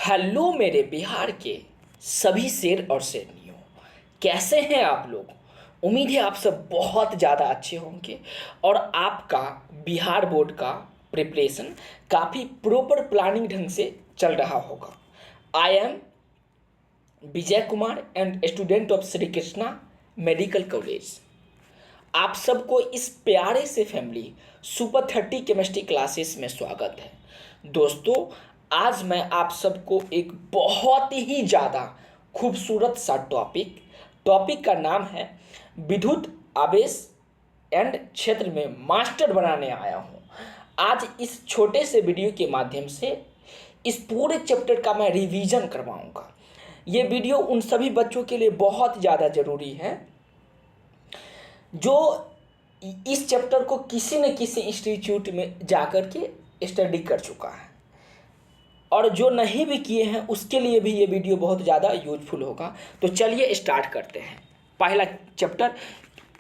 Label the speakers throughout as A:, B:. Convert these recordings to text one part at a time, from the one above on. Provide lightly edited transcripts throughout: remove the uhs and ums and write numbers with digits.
A: Hello मेरे बिहार के सभी शेर और शेरनियों, कैसे हैं आप लोग। उम्मीद है आप सब बहुत ज़्यादा अच्छे होंगे और आपका बिहार बोर्ड का प्रिपरेशन काफ़ी प्रॉपर प्लानिंग ढंग से चल रहा होगा। I am Vijay Kumar and student of Shri Krishna medical college. आप सबको इस प्यारे से फैमिली सुपर 30 केमिस्ट्री क्लासेस में स्वागत है। दोस्तों, आज मैं आप सबको एक बहुत ही ज़्यादा खूबसूरत सा टॉपिक का नाम है विद्युत आवेश एंड क्षेत्र में मास्टर बनाने आया हूँ। आज इस छोटे से वीडियो के माध्यम से इस पूरे चैप्टर का मैं रिवीजन करवाऊँगा। ये वीडियो उन सभी बच्चों के लिए बहुत ज़्यादा ज़रूरी है जो इस चैप्टर को किसी न किसी इंस्टीट्यूट में जाकर के स्टडी कर चुका है और जो नहीं भी किए हैं उसके लिए भी ये वीडियो बहुत ज़्यादा यूजफुल होगा। तो चलिए स्टार्ट करते हैं पहला चैप्टर,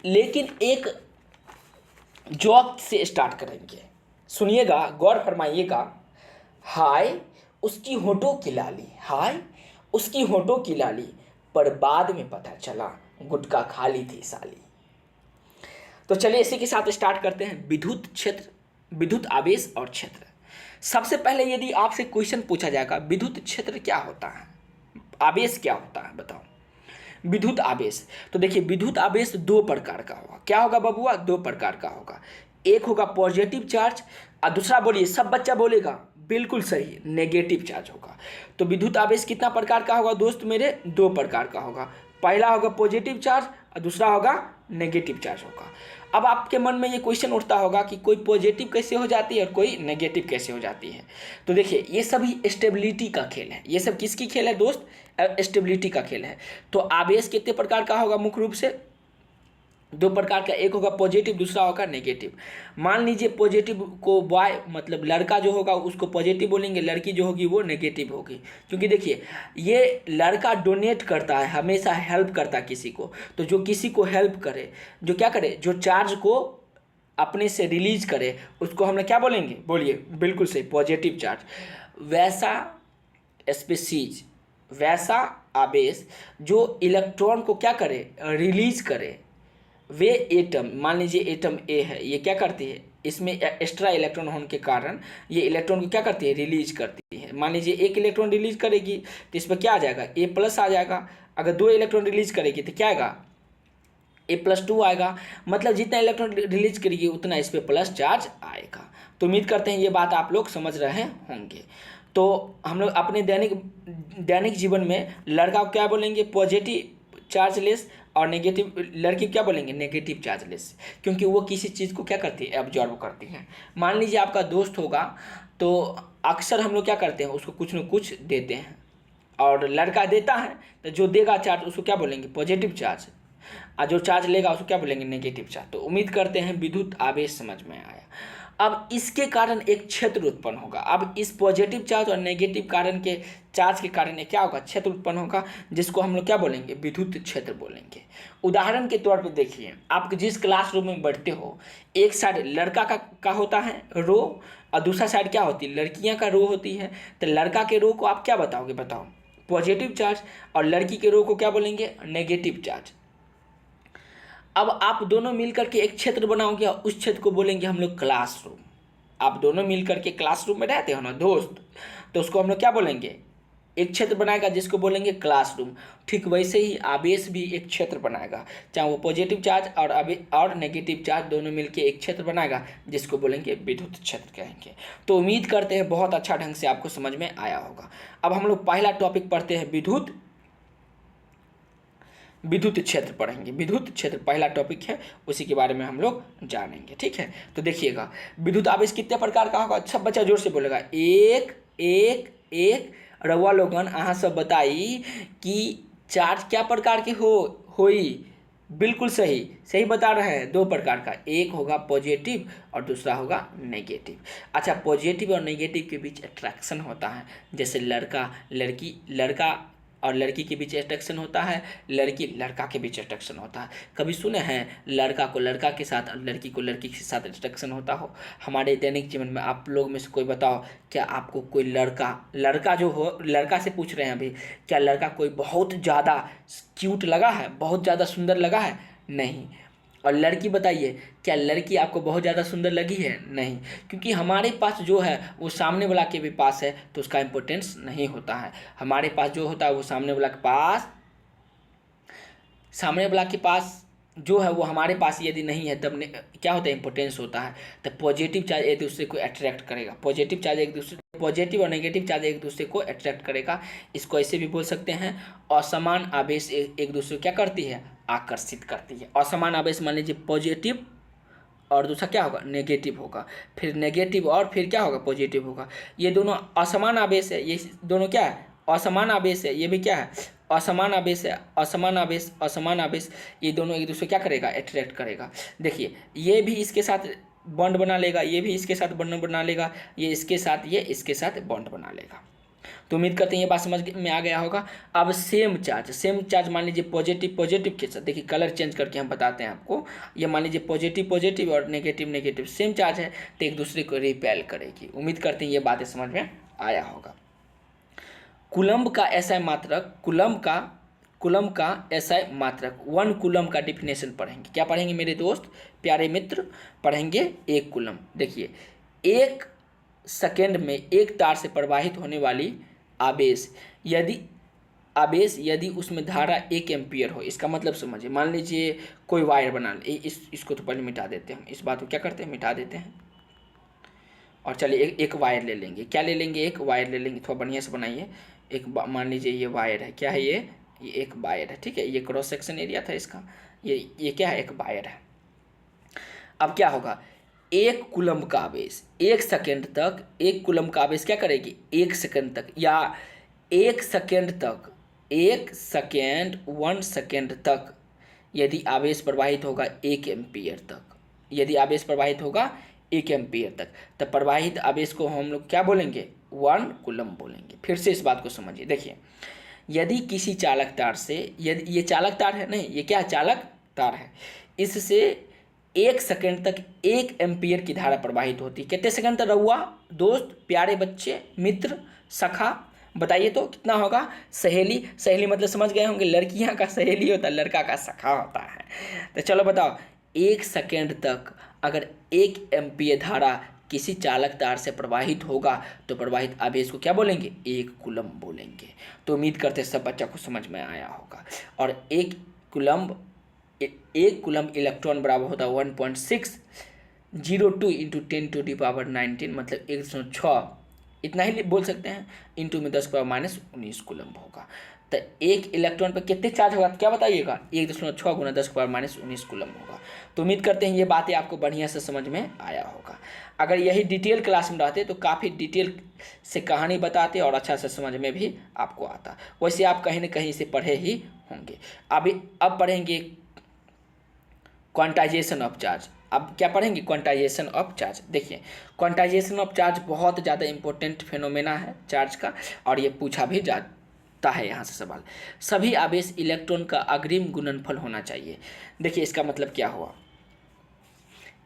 A: लेकिन एक जोक से स्टार्ट करेंगे। सुनिएगा, गौर फरमाइएगा। हाय उसकी होठों की लाली, हाय उसकी होठों की लाली, पर बाद में पता चला गुटखा खाली थी साली। तो चलिए इसी के साथ स्टार्ट करते हैं। विद्युत क्षेत्र, विद्युत आवेश और क्षेत्र। सबसे पहले यदि आपसे क्वेश्चन पूछा जाएगा विद्युत क्षेत्र क्या होता है, आवेश क्या होता है, बताओ। विद्युत आवेश, तो देखिए विद्युत आवेश दो प्रकार का होगा। क्या होगा बबुआ? दो प्रकार का होगा। एक होगा पॉजिटिव चार्ज और दूसरा, बोलिए सब बच्चा बोलेगा, बिल्कुल सही, नेगेटिव चार्ज होगा। तो विद्युत आवेश कितना प्रकार का होगा दोस्त मेरे? दो प्रकार का होगा। पहला होगा पॉजिटिव चार्ज और दूसरा होगा नेगेटिव चार्ज होगा। अब आपके मन में ये क्वेश्चन उठता होगा कि कोई पॉजिटिव कैसे हो जाती है और कोई नेगेटिव कैसे हो जाती है। तो देखिए ये सभी स्टेबिलिटी का खेल है। ये सब किसकी खेल है दोस्त? स्टेबिलिटी का खेल है। तो आवेश कितने प्रकार का होगा? मुख्य रूप से दो प्रकार का, एक होगा पॉजिटिव, दूसरा होगा नेगेटिव। मान लीजिए पॉजिटिव को बॉय मतलब लड़का जो होगा उसको पॉजिटिव बोलेंगे, लड़की जो होगी वो नेगेटिव होगी। क्योंकि देखिए ये लड़का डोनेट करता है, हमेशा हेल्प करता है किसी को। तो जो किसी को हेल्प करे, जो क्या करे, जो चार्ज को अपने से रिलीज करे, उसको हम लोग क्या बोलेंगे? बोलिए, बिल्कुल सही, पॉजिटिव चार्ज। वैसा स्पीशीज, वैसा आवेश जो इलेक्ट्रॉन को क्या करे? रिलीज करे। वे एटम, मान लीजिए एटम ए है, ये क्या करती है? इसमें एक्स्ट्रा इलेक्ट्रॉन होने के कारण ये इलेक्ट्रॉन को क्या करती है? रिलीज करती है। मान लीजिए एक इलेक्ट्रॉन रिलीज करेगी तो इस पर क्या आ जाएगा? ए प्लस आ जाएगा। अगर दो इलेक्ट्रॉन रिलीज करेगी तो क्या आएगा? A+2 आएगा। मतलब जितना इलेक्ट्रॉन रिलीज करेगी उतना इस पर प्लस चार्ज आएगा। तो उम्मीद करते हैं ये बात आप लोग समझ रहे होंगे। तो हम लोग अपने दैनिक जीवन में लड़का को क्या बोलेंगे? पॉजिटिव चार्जलेस, और नेगेटिव लड़की क्या बोलेंगे? नेगेटिव चार्जलेस, क्योंकि वो किसी चीज़ को क्या करती है? एब्जॉर्ब करती है। मान लीजिए आपका दोस्त होगा तो अक्सर हम लोग क्या करते हैं? उसको कुछ न कुछ देते हैं, और लड़का देता है तो जो देगा चार्ज उसको क्या बोलेंगे? पॉजिटिव चार्ज, और जो चार्ज लेगा उसको क्या बोलेंगे? Negative charge. तो उम्मीद करते हैं विद्युत आवेश समझ में आया। अब इसके कारण एक क्षेत्र उत्पन्न होगा। अब इस पॉजिटिव चार्ज और नेगेटिव कारण के चार्ज के कारण क्या होगा? क्षेत्र उत्पन्न होगा, जिसको हम लोग क्या बोलेंगे? विद्युत क्षेत्र बोलेंगे। उदाहरण के तौर पे देखिए, आप जिस क्लासरूम में बैठते हो, एक साइड लड़का का होता है रो, और दूसरा साइड क्या होती है? लड़कियां का रो होती है। तो लड़का के रो को आप क्या बताओगे? बताओ, पॉजिटिव चार्ज, और लड़की के रो को क्या बोलेंगे? Negative charge. अब आप दोनों मिलकर के एक क्षेत्र बनाओगे और उस क्षेत्र को बोलेंगे हम लोग क्लासरूम। आप दोनों मिलकर के क्लासरूम में रहते हो ना दोस्त, तो उसको हम लोग क्या बोलेंगे? एक क्षेत्र बनाएगा जिसको बोलेंगे क्लासरूम। ठीक वैसे ही आवेश भी एक क्षेत्र बनाएगा, चाहे वो पॉजिटिव चार्ज और नेगेटिव चार्ज दोनों मिलकर एक क्षेत्र बनाएगा जिसको बोलेंगे विद्युत क्षेत्र कहेंगे। तो उम्मीद करते हैं बहुत अच्छा ढंग से आपको समझ में आया होगा। अब हम लोग पहला टॉपिक पढ़ते हैं, विद्युत क्षेत्र पढ़ेंगे। विद्युत क्षेत्र पहला टॉपिक है, उसी के बारे में हम लोग जानेंगे। ठीक है, तो देखिएगा विद्युत आवेश कितने प्रकार का होगा? सब बच्चा जोर से बोलेगा, एक एक एक। रउआ लोगन अहाँ सब बताई कि चार्ज क्या प्रकार के होई? बिल्कुल सही, सही बता रहे हैं, दो प्रकार का, एक होगा पॉजिटिव और दूसरा होगा नेगेटिव। अच्छा, पॉजिटिव और नेगेटिव के बीच अट्रैक्शन होता है, जैसे लड़का लड़की, लड़का और लड़की के बीच अट्रैक्शन होता है, लड़की लड़का के बीच अट्रैक्शन होता है। कभी सुने हैं लड़का को लड़का के साथ और लड़की को लड़की के साथ अट्रैक्शन होता हो? हमारे दैनिक जीवन में आप लोग में से कोई बताओ, क्या आपको कोई लड़का जो हो, लड़का से पूछ रहे हैं अभी, क्या लड़का कोई बहुत ज़्यादा क्यूट लगा है, बहुत ज़्यादा सुंदर लगा है? नहीं। और लड़की बताइए, क्या लड़की आपको बहुत ज़्यादा सुंदर लगी है? नहीं, क्योंकि हमारे पास जो है वो सामने वाला के भी पास है तो उसका इम्पोर्टेंस नहीं होता है। हमारे पास जो होता है वो सामने वाला के पास जो है वो हमारे पास यदि नहीं है तब क्या होता है, इम्पोर्टेंस होता है। तो पॉजिटिव चार्ज एक दूसरे को अट्रैक्ट करेगा, पॉजिटिव और नेगेटिव चार्ज एक दूसरे को अट्रैक्ट करेगा। इसको ऐसे भी बोल सकते हैं, असमान आवेश एक दूसरे को क्या करती है, आकर्षित करती है। असमान आवेश मान लीजिए पॉजिटिव और दूसरा क्या होगा, नेगेटिव होगा, फिर नेगेटिव और फिर क्या होगा, पॉजिटिव होगा। ये दोनों असमान आवेश है, ये दोनों क्या है, असमान आवेश है। ये भी क्या है, असमान आवेश है। असमान आवेश ये दोनों एक दूसरे क्या करेगा, अट्रैक्ट करेगा। देखिए ये भी इसके साथ बॉन्ड बना लेगा, ये भी इसके साथ बॉन्ड बना लेगा, ये इसके साथ बॉन्ड बना लेगा। तो उम्मीद करते हैं ये बात समझ में आ गया होगा। अब सेम चार्ज मान लीजिए पॉजिटिव के साथ, देखिए कलर चेंज करके हम बताते हैं आपको। ये मान लीजिए पॉजिटिव और नेगेटिव सेम चार्ज है तो एक दूसरे को रिपेल करेगी। उम्मीद करते हैं ये बातें समझ में आया होगा। कूलम्ब का SI मात्रक, कूलम्ब का SI मात्रक 1 कूलम्ब का डिफिनेशन पढ़ेंगे। क्या पढ़ेंगे मेरे दोस्त प्यारे मित्र, पढ़ेंगे 1 कूलम्ब। देखिए 1 सेकेंड में एक तार से प्रवाहित होने वाली आवेश यदि उसमें धारा 1 एम्पियर हो, इसका मतलब समझिए। मान लीजिए कोई वायर बना इसको तो पहले मिटा देते हैं, इस बात को क्या करते हैं, मिटा देते हैं। और चलिए एक वायर ले लेंगे, क्या ले लेंगे, एक वायर ले लेंगे, थोड़ा बढ़िया से बनाइए। मान लीजिए ये वायर है, क्या है ये एक वायर है, ठीक है। ये क्रॉस सेक्शन एरिया था इसका, ये क्या है, एक वायर है। अब क्या होगा, 1 कूलम्ब का आवेश 1 सेकेंड तक, 1 कूलम्ब का आवेश क्या करेगी, 1 सेकेंड तक, या 1 सेकेंड तक, 1 सेकेंड 1 सेकेंड तक यदि आवेश प्रवाहित होगा 1 एम्पियर तक, यदि आवेश प्रवाहित होगा 1 एम्पियर तक, तो प्रवाहित आवेश को हम लोग क्या बोलेंगे, 1 कूलम्ब बोलेंगे। फिर से इस बात को समझिए। देखिए यदि किसी चालक तार से, यदि ये चालक तार है, नहीं ये क्या है, चालक तार है, इससे 1 सेकेंड तक 1 एम्पियर की धारा प्रवाहित होती है। कितने सेकेंड तक रहुआ दोस्त, प्यारे बच्चे, मित्र, सखा, बताइए तो कितना होगा। सहेली मतलब समझ गए होंगे, लड़कियां का सहेली होता है, लड़का का सखा होता है। तो चलो बताओ, 1 सेकेंड तक अगर 1 एम्पियर धारा किसी चालक तार से प्रवाहित होगा तो प्रवाहित आवेश को क्या बोलेंगे, 1 कूलम्ब बोलेंगे। तो उम्मीद करते हैं सब बच्चा को समझ में आया होगा। और 1 कूलम्ब इलेक्ट्रॉन बराबर होता है 1.602 इंटू 10⁻19, मतलब 1.6 इतना ही बोल सकते हैं, इंटू में 10⁻−19 कूलम्ब होगा। तो 1 इलेक्ट्रॉन पर कितने चार्ज होगा, क्या बताइएगा, 1.6 गुना 10⁻−19 कूलम्ब होगा। तो उम्मीद करते हैं ये बातें आपको बढ़िया से समझ में आया होगा। अगर यही डिटेल क्लास में रहते तो काफ़ी डिटेल से कहानी बताते और अच्छा से समझ में भी आपको आता। वैसे आप कहीं न कहीं से पढ़े ही होंगे। अब पढ़ेंगे क्वांटाइजेशन ऑफ चार्ज। अब क्या पढ़ेंगे, क्वांटाइजेशन ऑफ चार्ज। देखिए क्वांटाइजेशन ऑफ चार्ज बहुत ज़्यादा इंपॉर्टेंट फेनोमेना है चार्ज का, और ये पूछा भी जाता है यहाँ से सवाल। सभी आवेश इलेक्ट्रॉन का अग्रिम गुणनफल होना चाहिए। देखिए इसका मतलब क्या हुआ,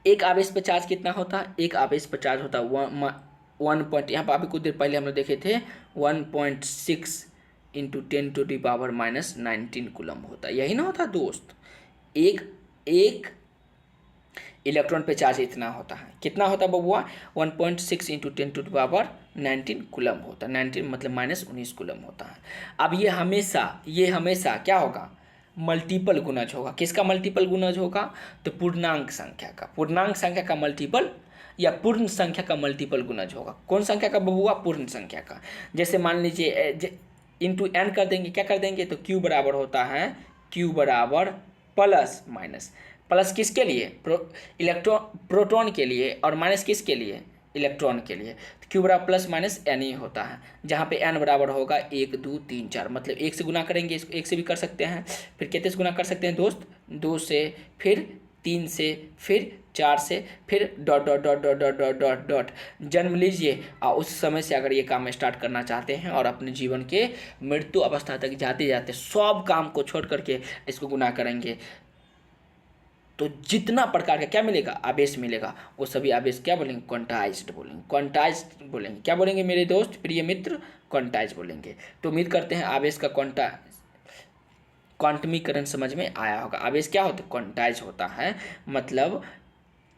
A: एक आवेश पर चार्ज कितना होता है, एक आवेश पर चार्ज होता है 1 यहाँ पर अभी कुछ देर पहले हम लोग देखे थे 1.6 इंटू 10⁻−19 कूलम्ब होता है, यही ना होता दोस्त। एक इलेक्ट्रॉन पे चार्ज इतना होता है, कितना होता है बबुआ, 1.6 इंटू 10⁻19 कूलम्ब होता है। 19 मतलब -19 कूलम्ब होता है। अब ये हमेशा क्या होगा, मल्टीपल गुणज होगा। किसका मल्टीपल गुणज होगा, तो पूर्णांक संख्या का मल्टीपल या पूर्ण संख्या का मल्टीपल गुणज होगा। कौन संख्या का बबुआ, पूर्ण संख्या का। जैसे मान लीजिए इंटू n कर देंगे, क्या कर देंगे, तो q बराबर होता है, q बराबर प्लस माइनस, प्लस किसके लिए, प्रोटॉन के लिए, और माइनस किसके लिए, इलेक्ट्रॉन के लिए। तो q बराबर प्लस माइनस n ही होता है, जहाँ पे n बराबर होगा 1 2 3 4, मतलब 1 से गुना करेंगे, इसको 1 से भी कर सकते हैं, फिर कितने से गुना कर सकते हैं दोस्त, 2 से, फिर 3 से, फिर 4 से फिर dot dot dot dot dot dot dot dot जन्म लीजिए और उस समय से अगर ये काम स्टार्ट करना चाहते हैं और अपने जीवन के मृत्यु अवस्था तक जाते जाते सब काम को छोड़ करके इसको गुना करेंगे तो जितना प्रकार का क्या मिलेगा, आवेश मिलेगा, वो सभी आवेश क्या बोलेंगे, क्वांटाइज्ड बोलेंगे, क्वांटाइज्ड बोलेंगे। क्या बोलेंगे मेरे दोस्त प्रिय मित्र, क्वांटाइज बोलेंगे। तो उम्मीद करते हैं आवेश का क्वांटमीकरण समझ में आया होगा। आवेश क्या होता है, क्वांटाइज होता है, मतलब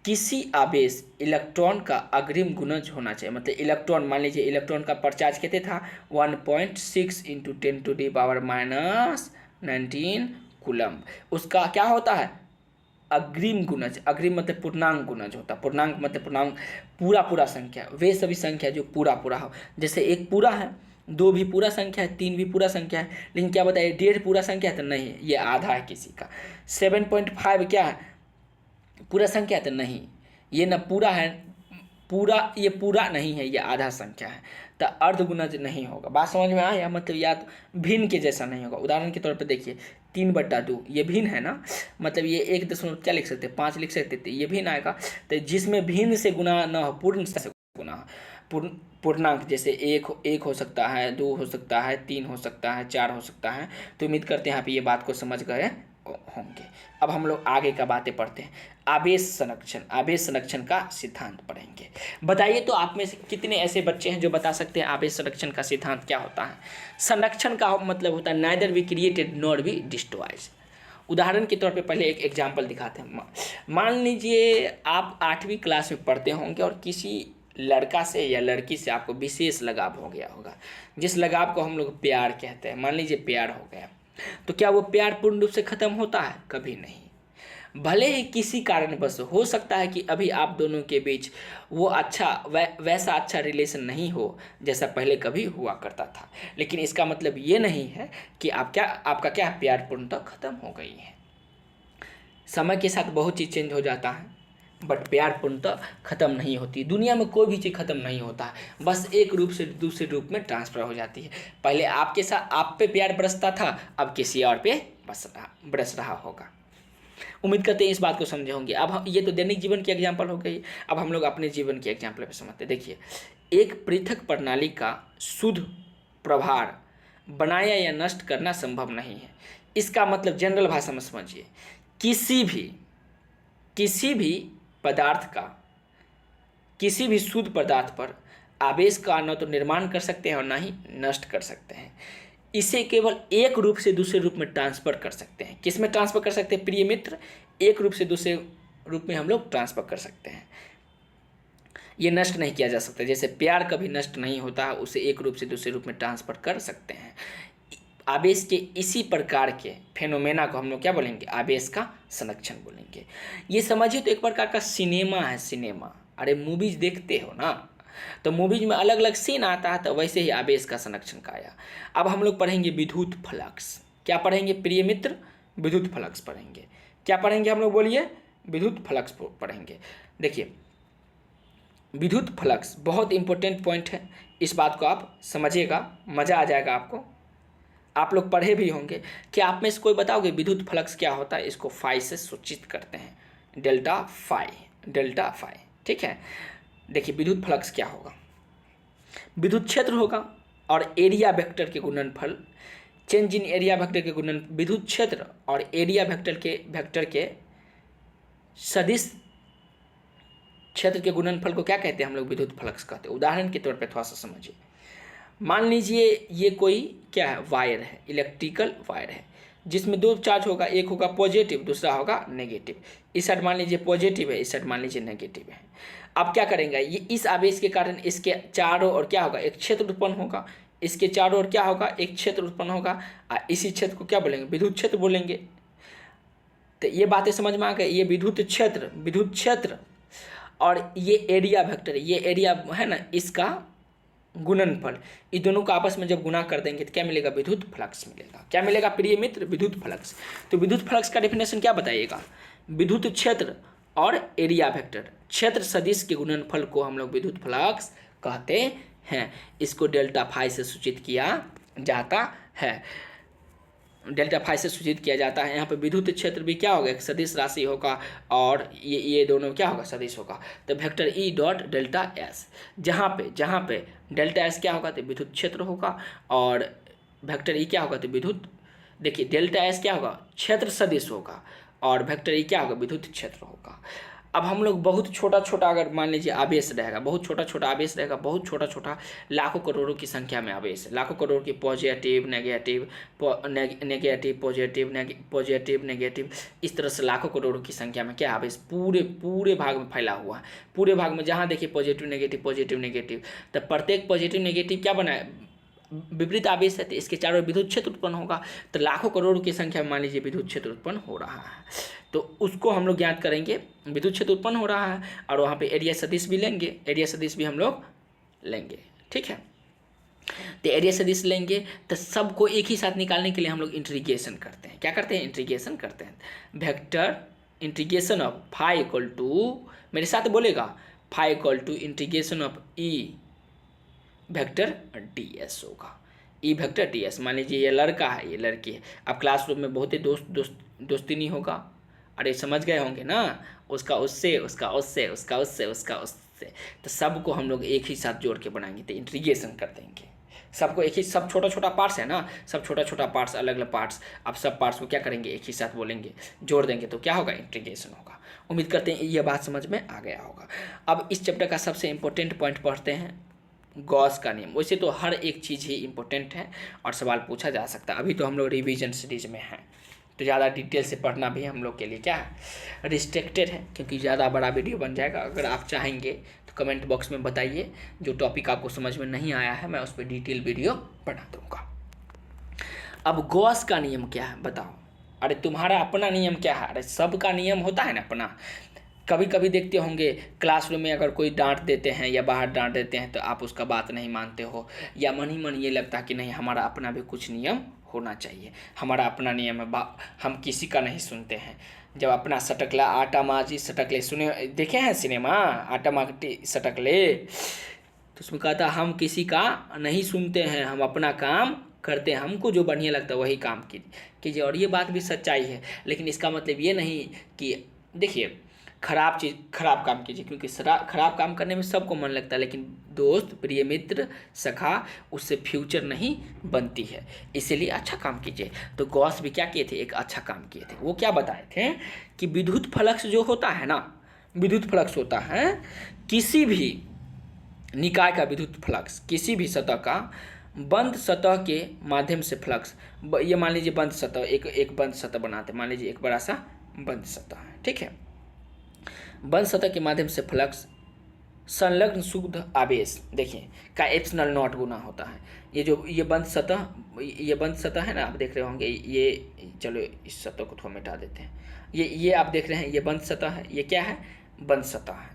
A: किसी आवेश इलेक्ट्रॉन का अग्रिम गुणज होना चाहिए। मतलब इलेक्ट्रॉन, मान लीजिए इलेक्ट्रॉन का परचार्ज कितने था, 1.6 × 10⁻⁻19 कूलम्ब। उसका क्या होता है, अग्रिम गुणज। अग्रिम मतलब पूर्णांक गुणज होता है। पूर्णांक मतलब पूर्णांक पूरा संख्या, वे सभी संख्या जो पूरा हो। जैसे 1 पूरा है, 2 भी पूरा संख्या है, 3 भी पूरा संख्या है। लेकिन क्या बताइए 1.5 पूरा संख्या है तो नहीं है, ये आधा है किसी का। 7.5 क्या है, पूरा संख्या है तो नहीं, ये ना पूरा है, ये पूरा नहीं है, ये आधा संख्या है, तो अर्धगुणज नहीं होगा। बात समझ में आया, मतलब या तो भिन्न के जैसा नहीं होगा। उदाहरण के तौर पर देखिए 3/2 ये भिन्न है ना, मतलब ये 1 क्या लिख सकते हैं, 5 लिख सकते थे, ये भिन्न आएगा। तो जिसमें भिन्न से गुना न हो, पूर्ण से गुना, पूर्णांक जैसे 1 हो सकता है, 2 हो सकता है, 3 हो सकता है, 4 हो सकता है। तो उम्मीद करते हैं आप ये बात को समझ गए होंगे। अब हम लोग आगे का बातें पढ़ते हैं। आवेश संरक्षण का सिद्धांत पढ़ेंगे। बताइए तो आप में से कितने ऐसे बच्चे हैं जो बता सकते हैं आवेश संरक्षण का सिद्धांत क्या होता है। संरक्षण का मतलब होता है neither be created nor be destroyed. उदाहरण के तौर पे पहले एक एग्जाम्पल दिखाते हैं। मान लीजिए आप 8वीं क्लास में पढ़ते होंगे और किसी लड़का से या लड़की से आपको विशेष लगाव हो गया होगा, जिस लगाव को हम लोग प्यार कहते हैं। मान लीजिए प्यार हो गया, तो क्या वो प्यार पूर्ण रूप से खत्म होता है, कभी नहीं। भले ही किसी कारणवश हो सकता है कि अभी आप दोनों के बीच वो वैसा अच्छा रिलेशन नहीं हो जैसा पहले कभी हुआ करता था, लेकिन इसका मतलब ये नहीं है कि आपका क्या प्यार पूर्णतः खत्म हो गई है। समय के साथ बहुत चीज़ चेंज हो जाता है, बट प्यार पूर्णतः खत्म नहीं होती। दुनिया में कोई भी चीज़ खत्म नहीं होता है, बस एक रूप से दूसरे रूप में ट्रांसफर हो जाती है। पहले आपके साथ आप पे प्यार बरसता था, अब किसी और पे बरस रहा होगा। उम्मीद करते हैं इस बात को समझे होंगे। अब हम ये तो दैनिक जीवन की एग्जाम्पल हो गई, अब हम लोग अपने जीवन की एग्जाम्पल पे समझते हैं। देखिए, एक पृथक प्रणाली का शुद्ध प्रभार बनाया या नष्ट करना संभव नहीं है। इसका मतलब जनरल भाषा में समझिए, किसी भी पदार्थ का, किसी भी शुद्ध पदार्थ पर आवेश का न तो निर्माण कर सकते हैं और ना ही नष्ट कर सकते हैं। इसे केवल एक रूप से दूसरे रूप में ट्रांसफर कर सकते हैं। किस में ट्रांसफर कर सकते हैं प्रिय मित्र, एक रूप से दूसरे रूप में हम लोग ट्रांसफर कर सकते हैं। ये नष्ट नहीं किया जा सकता। जैसे प्यार कभी नष्ट नहीं होता, उसे एक रूप से दूसरे रूप में ट्रांसफर कर सकते हैं। आवेश के इसी प्रकार के फेनोमेना को हम लोग क्या बोलेंगे, आवेश का संरक्षण बोलेंगे। ये समझिए तो एक प्रकार का सिनेमा है, सिनेमा। अरे मूवीज देखते हो ना, तो मूवीज में अलग अलग सीन आता है, तो वैसे ही आवेश का संरक्षण का आया। अब हम लोग पढ़ेंगे विद्युत फ्लक्स। क्या पढ़ेंगे प्रिय मित्र, विद्युत फ्लक्स पढ़ेंगे। क्या पढ़ेंगे हम लोग, बोलिए, विद्युत फ्लक्स पढ़ेंगे। देखिए, विद्युत फ्लक्स बहुत इंपॉर्टेंट पॉइंट है, इस बात को आप समझिएगा, मज़ा आ जाएगा आपको। आप लोग पढ़े भी होंगे। क्या आप में से कोई बताओगे विद्युत फ्लक्स क्या होता है? इसको फाई से सूचित करते हैं, डेल्टा फाई, ठीक है। देखिए विद्युत फ्लक्स क्या होगा, विद्युत क्षेत्र होगा और एरिया वेक्टर के गुणनफल, चेंज इन एरिया वेक्टर के गुणन, विद्युत क्षेत्र और एरिया वेक्टर के सदिश क्षेत्र के गुणनफल को क्या कहते हैं हम लोग, विद्युत फ्लक्स कहते हैं। उदाहरण के तौर पे थोड़ा सा समझिए। मान लीजिए ये कोई क्या है, वायर है, इलेक्ट्रिकल वायर है, जिसमें 2 चार्ज होगा, एक होगा पॉजिटिव, दूसरा होगा नेगेटिव। इस साइड मान लीजिए पॉजिटिव है, इस साइड मान लीजिए नेगेटिव है। अब क्या करेंगे, ये इस आवेश के कारण इसके चारों ओर क्या होगा, एक क्षेत्र उत्पन्न होगा। इसके चारों ओर क्या होगा, एक क्षेत्र उत्पन्न होगा। इसी क्षेत्र को क्या बोलेंगे, विद्युत क्षेत्र बोलेंगे। तो ये बातें समझ में आ गई। ये विद्युत क्षेत्र और ये एरिया वेक्टर, ये एरिया है ना, इसका गुणनफल, इस दोनों को आपस में जब गुना कर देंगे तो क्या मिलेगा, विद्युत फ्लक्स मिलेगा। क्या मिलेगा प्रिय मित्र, विद्युत फ्लक्स। तो विद्युत फ्लक्स का डेफिनेशन क्या बताइएगा, विद्युत क्षेत्र और एरिया वेक्टर, क्षेत्र सदिश के गुणनफल को हम लोग विद्युत फ्लक्स कहते हैं। इसको डेल्टा फाई से सूचित किया जाता है। डेल्टा फाई से सूचित किया जाता है। यहाँ पे विद्युत क्षेत्र भी क्या होगा, एक सदिश राशि होगा और ये दोनों क्या होगा, सदिश होगा। तो vector E dot delta S, जहाँ पे डेल्टा एस क्या होगा, तो विद्युत क्षेत्र होगा और वेक्टर ई क्या होगा, तो विद्युत, देखिए डेल्टा एस क्या होगा, क्षेत्र सदिश होगा और वेक्टर ई क्या होगा, विद्युत क्षेत्र होगा। अब हम लोग बहुत छोटा छोटा, अगर मान लीजिए आवेश रहेगा, बहुत छोटा छोटा आवेश रहेगा, बहुत छोटा छोटा लाखों करोड़ों की संख्या में आवेश, लाखों करोड़ की positive negative negative positive negative, इस तरह से लाखों करोड़ों की संख्या में क्या आवेश पूरे भाग में फैला हुआ है। पूरे भाग में जहाँ देखिए पॉजिटिव नेगेटिव, तो प्रत्येक पॉजिटिव नेगेटिव क्या बना है, विपरीत आवेश है, तो इसके चारों ओर विद्युत क्षेत्र उत्पन्न होगा। तो लाखों करोड़ों की संख्या में मान लीजिए विद्युत क्षेत्र उत्पन्न हो रहा है, तो उसको हम लोग ज्ञात करेंगे। विद्युत क्षेत्र उत्पन्न हो रहा है और वहाँ पे एरिया सदिश भी लेंगे, एरिया सदिश भी हम लोग लेंगे, ठीक है। तो एरिया सदिश लेंगे तो सबको एक ही साथ निकालने के लिए हम लोग इंटीग्रेशन करते हैं। क्या करते हैं, इंटीग्रेशन करते हैं। Vector integration of phi equal to, मेरे साथ बोलेगा, phi equal to integration of E vector D S होगा। ई वेक्टर डी एस, मान लीजिए ये लड़का है, ये लड़की है। अब क्लासरूम में बहुत ही दोस्ती नहीं होगा, अरे समझ गए होंगे ना, उसका उससे, उसका उससे, उसका उससे, उसका उससे, तो सबको हम लोग एक ही साथ जोड़ के बनाएंगे, तो इंटीग्रेशन कर देंगे सबको एक ही। सब छोटा छोटा पार्ट्स है ना, सब छोटा छोटा पार्ट्स, अलग अलग पार्ट्स, अब सब पार्ट्स को क्या करेंगे, एक ही साथ बोलेंगे, जोड़ देंगे, तो क्या होगा, इंटीग्रेशन होगा। उम्मीद करते हैं ये बात समझ में आ गया होगा। अब इस चैप्टर का सबसे इम्पोर्टेंट पॉइंट पढ़ते हैं, गॉस का नियम। वैसे तो हर एक चीज़ ही इम्पोर्टेंट है और सवाल पूछा जा सकता है। अभी तो हम लोग रिवीजन सीरीज में हैं, तो ज़्यादा डिटेल से पढ़ना भी हम लोग के लिए क्या है, रिस्ट्रिक्टेड है, क्योंकि ज़्यादा बड़ा वीडियो बन जाएगा। अगर आप चाहेंगे तो कमेंट बॉक्स में बताइए, जो टॉपिक आपको समझ में नहीं आया है मैं उस पर डिटेल वीडियो बना दूँगा। अब गॉस का नियम क्या है बताओ। अरे तुम्हारा अपना नियम क्या है, अरे सबका नियम होता है ना अपना। कभी कभी देखते होंगे क्लासरूम में अगर कोई डांट देते हैं या बाहर डांट देते हैं तो आप उसका बात नहीं मानते हो, या मन ही मन ये लगता है कि नहीं हमारा अपना भी कुछ नियम होना चाहिए, हमारा अपना नियम है, हम किसी का नहीं सुनते हैं। जब अपना सटकला आटा माजी सटकले सुने, देखे हैं सिनेमा आटा माटी सटकले, तो उसमें कहता हम किसी का नहीं सुनते हैं, हम अपना काम करते हैं, हमको जो बढ़िया लगता है वही काम कीजिए। और ये बात भी सच्चाई है, लेकिन इसका मतलब ये नहीं कि देखिए खराब चीज़ खराब काम कीजिए, क्योंकि खराब काम करने में सबको मन लगता है, लेकिन दोस्त प्रिय मित्र सखा उससे फ्यूचर नहीं बनती है, इसीलिए अच्छा काम कीजिए। तो गॉस भी क्या किए थे, एक अच्छा काम किए थे। वो क्या बताए थे कि विद्युत फ्लक्स जो होता है ना, विद्युत फ्लक्स होता है किसी भी निकाय का विद्युत फ्लक्स, किसी भी सतह का बंद सतह के माध्यम से फ्लक्स, ये मान लीजिए बंद सतह, एक बंद सतह बनाते, मान लीजिए एक बड़ा सा बंद सतह है, ठीक है। बंद सतह के माध्यम से फ्लक्स संलग्न शुद्ध आवेश देखिए का एप्सिलॉन नॉट गुना होता है। ये बंद सतह है ना, आप देख रहे होंगे, ये चलो इस सतह को थोड़ा मिटा देते हैं। ये आप देख रहे हैं, ये बंद सतह है, ये क्या है, बंद सतह है।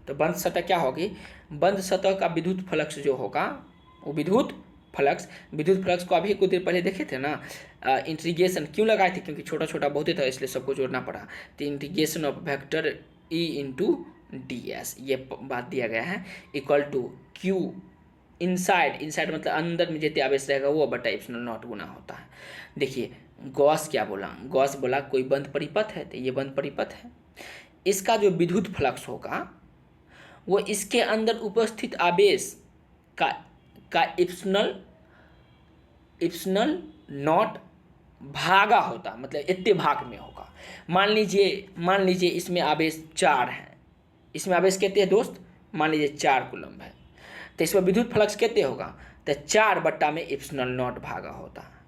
A: तो बंद सतह क्या होगी, बंद सतह का विद्युत फ्लक्स जो होगा वो विद्युत फ्लक्स को अभी कुछ देर पहले देखे थे ना, इंटीग्रेशन क्यों लगाए थे, क्योंकि छोटा छोटा बहुत ही था इसलिए सबको जोड़ना पड़ा। तो integration of vector E into D S, ये बात दिया गया है, इक्वल टू क्यू इनसाइड मतलब अंदर में जितने आवेश रहेगा वो बटा एप्सिलॉन नॉट गुना होता है। देखिए गॉस क्या बोला, गॉस बोला कोई बंद परिपथ है, तो ये बंद परिपथ है, इसका जो विद्युत फ्लक्स होगा वो इसके अंदर उपस्थित आवेश का एप्सिलॉन नॉट भागा होता, मतलब इतने भाग में होगा। मान लीजिए इसमें आवेश 4 है, इसमें आवेश कितने हैं दोस्त, मान लीजिए 4 कूलम्ब है, तो इसमें विद्युत फ्लक्स कितने होगा, तो 4 बट्टा में एप्सिलॉन नॉट भागा होता है।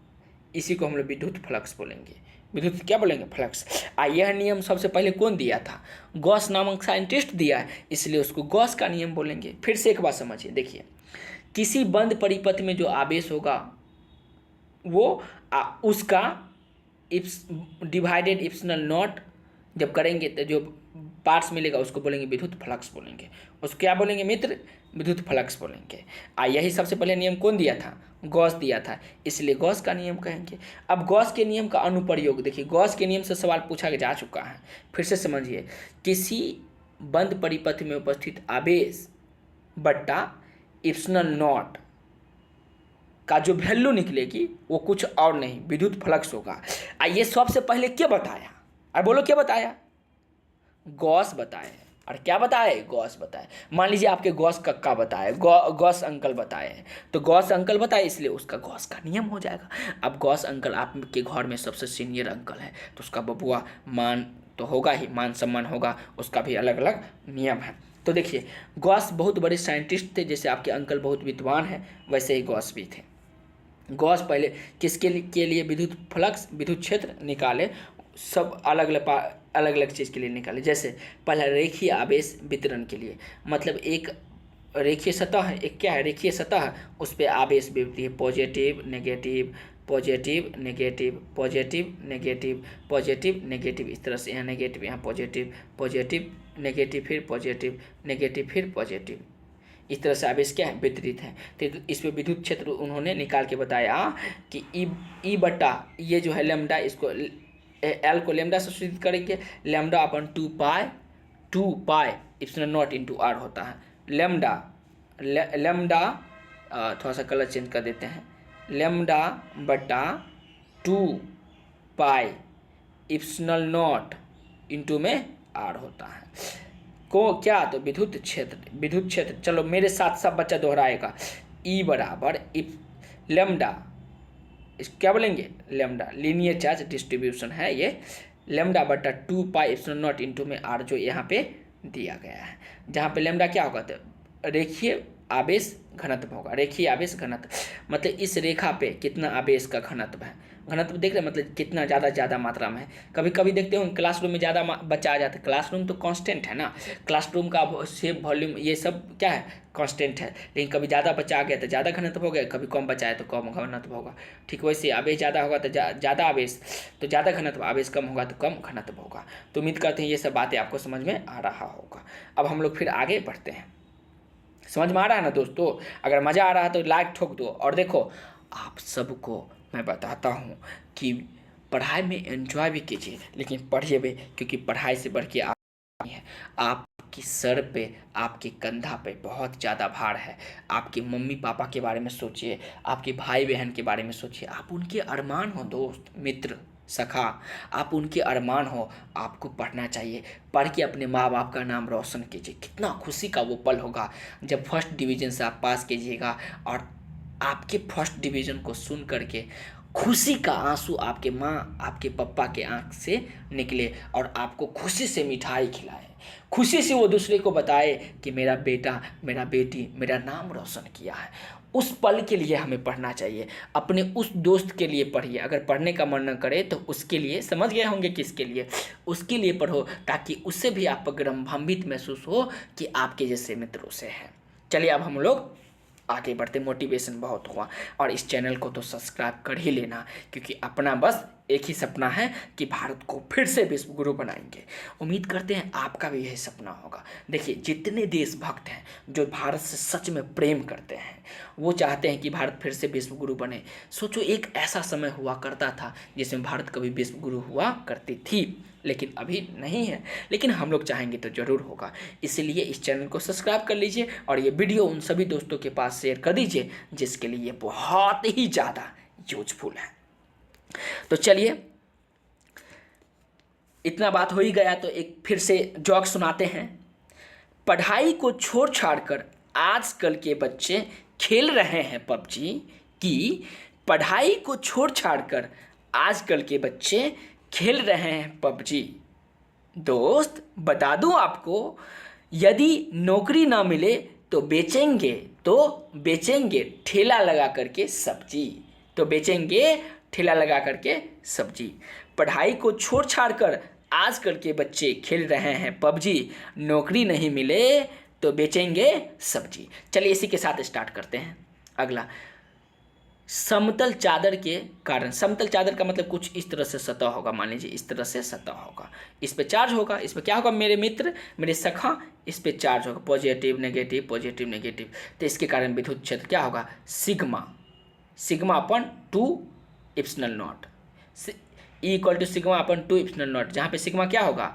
A: इसी को हम लोग विद्युत फ्लक्स बोलेंगे, विद्युत क्या बोलेंगे, फ्लक्स। यह नियम सबसे पहले कौन दिया था, गॉस नामक साइंटिस्ट दिया है, इसलिए उसको गॉस का नियम बोलेंगे। फिर से एक बात समझिए, देखिए किसी बंद परिपथ में जो आवेश होगा वो उसका डिवाइडेड एप्सिलॉन नॉट जब करेंगे तो जो पार्ट्स मिलेगा उसको बोलेंगे विद्युत फ्लक्स बोलेंगे, उसको क्या बोलेंगे मित्र, विद्युत फ्लक्स बोलेंगे। यही सबसे पहले नियम कौन दिया था, गॉस दिया था, इसलिए गॉस का नियम कहेंगे। अब गॉस के नियम का अनुप्रयोग देखिए, गॉस के नियम से सवाल पूछा जा चुका है, फिर से समझिए, किसी बंद परिपथ में उपस्थित आवेश बट्टा एप्सिलॉन नॉट का जो वैल्यू निकलेगी वो कुछ और नहीं, विद्युत फ्लक्स होगा। ये सबसे पहले क्या बताया? और बोलो क्या बताया? गॉस बताए। और क्या बताए? गॉस बताए। मान लीजिए आपके गॉस कक्का बताए, गॉस अंकल बताए, तो गॉस अंकल बताए इसलिए उसका गॉस का नियम हो जाएगा। अब गॉस अंकल आपके घर में सबसे सीनियर अंकल है, तो उसका बबुआ मान तो होगा ही, मान सम्मान होगा, उसका भी अलग अलग नियम है। तो देखिए, गॉस बहुत बड़े साइंटिस्ट थे, जैसे आपके अंकल बहुत विद्वान हैं वैसे ही गॉस भी थे। गॉस पहले के लिए विद्युत फ्लक्स, विद्युत क्षेत्र निकाले, सब अलग अलग चीज़ के लिए निकाले। जैसे पहला रेखीय आवेश वितरण के लिए, मतलब एक रेखीय सतह है, एक क्या है, रेखीय सतह है, उस पर आवेश वितरती है, positive negative, positive negative, positive negative, positive negative, इस तरह से यहाँ नेगेटिव, यहाँ पॉजिटिव, पॉजिटिव नेगेटिव, फिर पॉजिटिव नेगेटिव, फिर पॉजिटिव, इस तरह से आवेश क्या है, वितरित है। तो इस पर विद्युत क्षेत्र उन्होंने निकाल के बताया कि ई बटा ये जो है लेमडा, इसको एल को लेमडा से सूचित करेंगे, lambda upon 2 pi epsilon naught into R होता है। लेमडा थोड़ा सा कलर चेंज कर देते हैं, लेमडा बटा 2 पाई इप्सिलॉन नॉट इंटू में आर होता है। को क्या, तो विद्युत क्षेत्र। चलो मेरे साथ सब बच्चा दोहराएगा, ई बराबर लेमडा, क्या बोलेंगे, लेमडा लीनियर चार्ज डिस्ट्रीब्यूशन है ये, लेमडा बटा 2 पाई इप्सिलॉन नॉट इंटू में आर जो यहाँ पे दिया गया है, जहाँ पे लेमडा क्या होगा, तो रेखीय आवेश घनत्व होगा। रेखीय आवेश घनत्व मतलब इस रेखा पे कितना आवेश का घनत्व है, घनत्व देख रहे मतलब कितना ज़्यादा मात्रा में है। कभी कभी देखते हो क्लासरूम में ज़्यादा बच्चा आ जाता है, क्लासरूम तो कांस्टेंट है ना, क्लासरूम का शेप वॉल्यूम ये सब क्या है, कांस्टेंट है। लेकिन कभी ज़्यादा बच्चा आ गया तो ज़्यादा घनत्व हो गया, कभी कम बच्चा है तो कम घनत्व होगा। ठीक वैसे आवेश ज़्यादा होगा तो ज़्यादा आवेश, तो ज़्यादा घनत्व, आवेश कम होगा तो कम घनत्व होगा। तो उम्मीद करते हैं ये सब बातें आपको समझ में आ रहा होगा। अब हम लोग फिर आगे बढ़ते हैं। समझ में आ रहा है ना दोस्तों? अगर मज़ा आ रहा है तो लाइक ठोक दो। और देखो, आप सबको मैं बताता हूँ कि पढ़ाई में एंजॉय भी कीजिए, लेकिन पढ़िए भी, क्योंकि पढ़ाई से बढ़ के आप नहीं है। आपकी सर पे, आपके कंधा पे बहुत ज़्यादा भार है। आपके मम्मी पापा के बारे में सोचिए, आपके भाई बहन के बारे में सोचिए, आप उनके अरमान हो दोस्त, मित्र, सखा, आप उनके अरमान हो। आपको पढ़ना चाहिए, पढ़ के अपने माँ बाप का नाम रोशन कीजिए। कितना खुशी का वो पल होगा जब फर्स्ट डिवीज़न से आप पास कीजिएगा और आपके फर्स्ट डिवीज़न को सुन करके खुशी का आंसू आपके माँ, आपके पापा के आंख से निकले और आपको खुशी से मिठाई खिलाए, खुशी से वो दूसरे को बताए कि मेरा बेटा, मेरा बेटी मेरा नाम रोशन किया है। उस पल के लिए हमें पढ़ना चाहिए। अपने उस दोस्त के लिए पढ़िए, अगर पढ़ने का मन न करे तो उसके लिए, समझ गए होंगे किसके लिए, उसके लिए पढ़ो, ताकि उससे भी आप गौरवान्वित महसूस हो कि आपके जैसे मित्रों से है। चलिए अब हम लोग आगे बढ़ते। मोटिवेशन बहुत हुआ और इस चैनल को तो सब्सक्राइब कर ही लेना, क्योंकि अपना बस एक ही सपना है कि भारत को फिर से विश्व गुरु बनाएंगे। उम्मीद करते हैं आपका भी यही सपना होगा। देखिए, जितने देशभक्त हैं जो भारत से सच में प्रेम करते हैं, वो चाहते हैं कि भारत फिर से विश्व गुरु बने। सोचो, एक ऐसा समय हुआ करता था जिसमें भारत कभी विश्व गुरु हुआ करती थी, लेकिन अभी नहीं है। लेकिन हम लोग चाहेंगे तो ज़रूर होगा। इसलिए इस चैनल को सब्सक्राइब कर लीजिए और ये वीडियो उन सभी दोस्तों के पास शेयर कर दीजिए जिसके लिए ये बहुत ही ज़्यादा यूजफुल है। तो चलिए, इतना बात हो ही गया तो एक फिर से जोक सुनाते हैं। पढ़ाई को छोड़ छाड़ कर आजकल के बच्चे खेल रहे हैं पबजी, कि पढ़ाई को छोड़ छाड़ कर आजकल के बच्चे खेल रहे हैं पबजी। दोस्त बता दूं आपको, यदि नौकरी ना मिले तो बेचेंगे ठेला लगा करके सब्जी, तो बेचेंगे ठेला लगा करके सब्जी। पढ़ाई को छोड़ छाड़ कर आजकल के बच्चे खेल रहे हैं पबजी, नौकरी नहीं मिले तो बेचेंगे सब्जी। चलिए इसी के साथ स्टार्ट करते हैं। अगला, समतल चादर के कारण। समतल चादर का मतलब कुछ इस तरह से सतह होगा, मान लीजिए इस तरह से सतह होगा, इस पे चार्ज होगा, इस पे क्या होगा, मेरे मित्र, मेरे सखा, इस पे चार्ज होगा, पॉजिटिव नेगेटिव, पॉजिटिव नेगेटिव। तो इसके कारण विद्युत क्षेत्र क्या होगा, sigma upon 2 epsilon naught, equal to sigma upon 2 epsilon naught, जहाँ पे सिग्मा क्या होगा,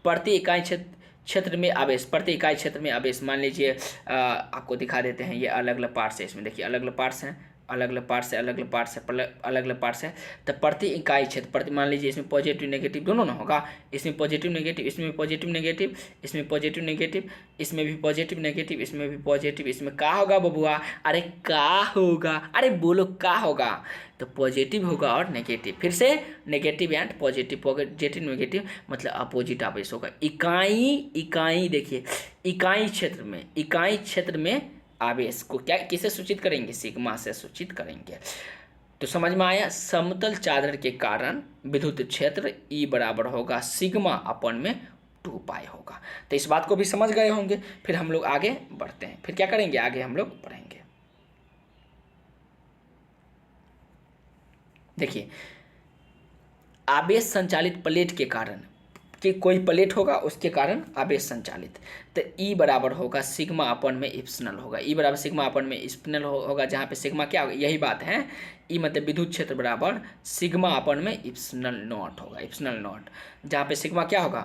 A: प्रति इकाई क्षेत्र में आवेश, प्रति इकाई क्षेत्र में आवेश। मान लीजिए आपको दिखा देते हैं, ये अलग अलग पार्ट्स है, इसमें देखिए अलग अलग पार्ट्स हैं, अलग अलग पार्ट से अलग अलग पार्ट से अलग अलग पार्ट से, तो प्रति इकाई क्षेत्र प्रति, मान लीजिए इसमें पॉजिटिव नेगेटिव दोनों ना होगा, इसमें पॉजिटिव नेगेटिव, इसमें पॉजिटिव नेगेटिव, इसमें पॉजिटिव नेगेटिव, इसमें भी पॉजिटिव नेगेटिव, इसमें भी पॉजिटिव, इसमें का होगा बबुआ? अरे का होगा? अरे बोलो का होगा? तो पॉजिटिव होगा और नेगेटिव, फिर से negative and positive, positive negative मतलब अपोजिट आवेश होगा। इकाई देखिए, इकाई क्षेत्र में आवेश को क्या किसे सूचित करेंगे? सिग्मा से सूचित करेंगे। तो समझ में आया? समतल चादर के कारण विद्युत क्षेत्र E बराबर होगा सिग्मा अपन में 2 पाई होगा। तो इस बात को भी समझ गए होंगे। फिर हम लोग आगे बढ़ते हैं, फिर क्या करेंगे? आगे हम लोग बढ़ेंगे। देखिए, आवेश संचालित प्लेट के कारण, कि कोई प्लेट होगा उसके कारण आवेश संचालित, तो E बराबर होगा सिग्मा अपन में इप्सिलॉन होगा। E बराबर सिग्मा अपन में इप्सिलॉन होगा, जहाँ पे सिग्मा क्या होगा? यही बात है, E मतलब विद्युत क्षेत्र बराबर सिग्मा अपन में इप्सिलॉन नॉट होगा, इप्सिलॉन नॉट, जहाँ पे सिग्मा क्या होगा?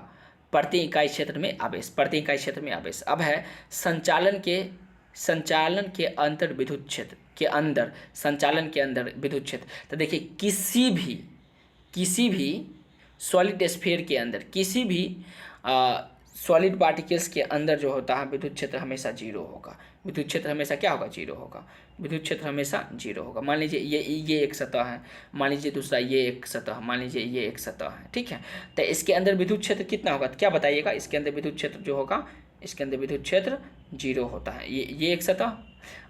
A: प्रति इकाई क्षेत्र में आवेश, प्रति इकाई क्षेत्र में आवेश। अब है संचालन के अंतर विद्युत क्षेत्र के अंदर, संचालन के अंदर विद्युत क्षेत्र। तो देखिए, किसी भी सॉलिड स्फीयर के अंदर, किसी भी सॉलिड पार्टिकल्स के अंदर जो होता है विद्युत क्षेत्र हमेशा 0 होगा। विद्युत क्षेत्र हमेशा क्या होगा? 0 होगा। विद्युत क्षेत्र हमेशा 0 होगा। मान लीजिए ये एक सतह है, मान लीजिए दूसरा ये एक सतह, मान लीजिए ये एक सतह है, ठीक है। तो इसके अंदर विद्युत क्षेत्र कितना होगा? क्या बताइएगा? इसके अंदर विद्युत क्षेत्र जो होगा, इसके अंदर विद्युत क्षेत्र 0 होता है। ये एक सतह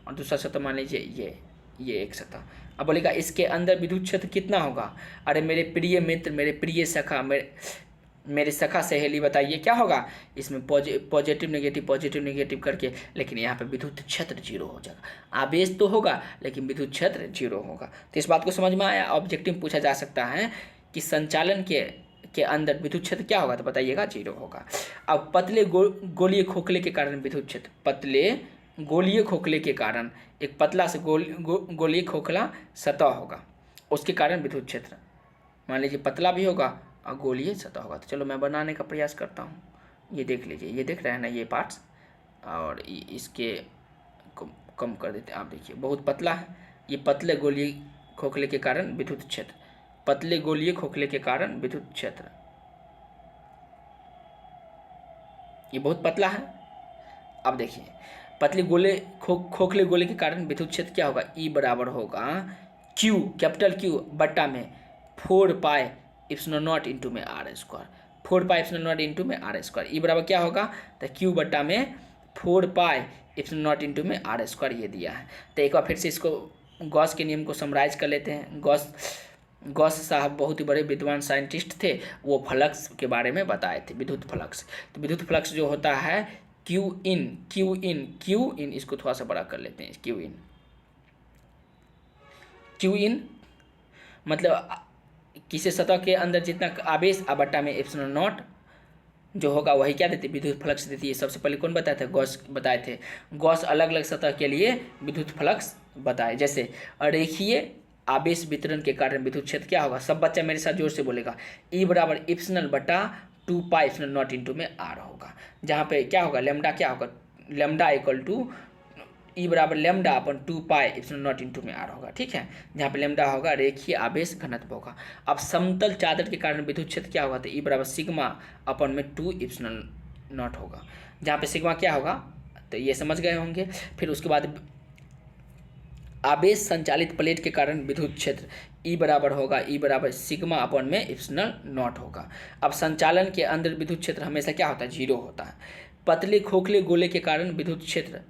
A: और दूसरा सतह मान लीजिए ये एक सतह। अब बोलेगा इसके अंदर विद्युत क्षेत्र कितना होगा? अरे मेरे प्रिय मित्र, मेरे प्रिय सखा, मेरे सखा सहेली, बताइए क्या होगा? इसमें पॉजिटिव नेगेटिव करके, लेकिन यहाँ पे विद्युत क्षेत्र 0 हो जाएगा। आवेश तो होगा लेकिन विद्युत क्षेत्र 0 होगा। तो इस बात को समझ में आया? ऑब्जेक्टिव पूछा जा सकता है कि संचालन के अंदर विद्युत क्षेत्र क्या होगा? तो बताइएगा 0 होगा। अब पतले गोलीय खोखले के कारण विद्युत क्षेत्र, पतले गोलीय खोखले के कारण, एक पतला से गोलीय खोखला सतह होगा, उसके कारण विद्युत क्षेत्र, मान लीजिए पतला भी होगा और गोलीय सतह होगा। तो चलो मैं बनाने का प्रयास करता हूँ। ये देख लीजिए, ये देख रहे हैं ना ये पार्ट्स, और इसके कम कर देते हैं। आप देखिए बहुत पतला है, ये पतले गोलीय खोखले के कारण विद्युत क्षेत्र, पतले गोलीय खोखले के कारण विद्युत क्षेत्र, ये बहुत पतला है। अब देखिए, पतले खोखले गोले के कारण विद्युत क्षेत्र क्या होगा? E बराबर होगा Q, कैपिटल Q बट्टा में 4 पाई इप्सिलॉन नॉट इंटू में R square, 4 pi epsilon naught into में R स्क्वायर। E बराबर क्या होगा? तो Q बट्टा में 4 पाई इप्सिलॉन नॉट इंटू में R स्क्वायर, ये दिया है। तो एक बार फिर से इसको गॉस के नियम को समराइज कर लेते हैं। गॉस साहब बहुत ही बड़े विद्वान साइंटिस्ट थे, वो फ्लक्स के बारे में बताए थे, विद्युत फ्लक्स। तो विद्युत फ्लक्स जो होता है Q इन, इसको थोड़ा सा बड़ा कर लेते हैं। Q इन मतलब किसी सतह के अंदर जितना आवेश बट्टा में एप्सिलॉन नॉट जो होगा वही क्या देती है? विद्युत फ्लक्स देती है। सबसे पहले कौन बताए थे? गॉस बताए थे। गॉस अलग अलग सतह के लिए विद्युत फ्लक्स बताए, जैसे रेखीय आवेश वितरण के कारण विद्युत क्षेत्र क्या होगा? सब बच्चा मेरे साथ जोर से बोलेगा। E बराबर इप्सिलॉन बटा 2 पाई इप्सिलॉन नॉट इंटू में R होगा, जहाँ पे क्या होगा? लेमडा क्या होगा? लेमडा इक्वल टू E बराबर lambda upon 2 pi epsilon naught into में R होगा, ठीक है। जहाँ पे लेमडा होगा रेखीय आवेश घनत्व होगा। अब समतल चादर के कारण विद्युत क्षेत्र क्या होगा? तो E बराबर सिग्मा अपन में 2 इप्सिलॉन नॉट होगा, जहाँ पे सिग्मा क्या होगा? तो ये समझ गए होंगे। फिर उसके बाद आवेश संचालित प्लेट के कारण विद्युत क्षेत्र E बराबर होगा, E बराबर सिग्मा अपन में इप्सिलॉन नॉट होगा। अब संचालन के अंदर विद्युत क्षेत्र हमेशा क्या होता है? 0 होता है। पतले खोखले गोले के कारण विद्युत क्षेत्र,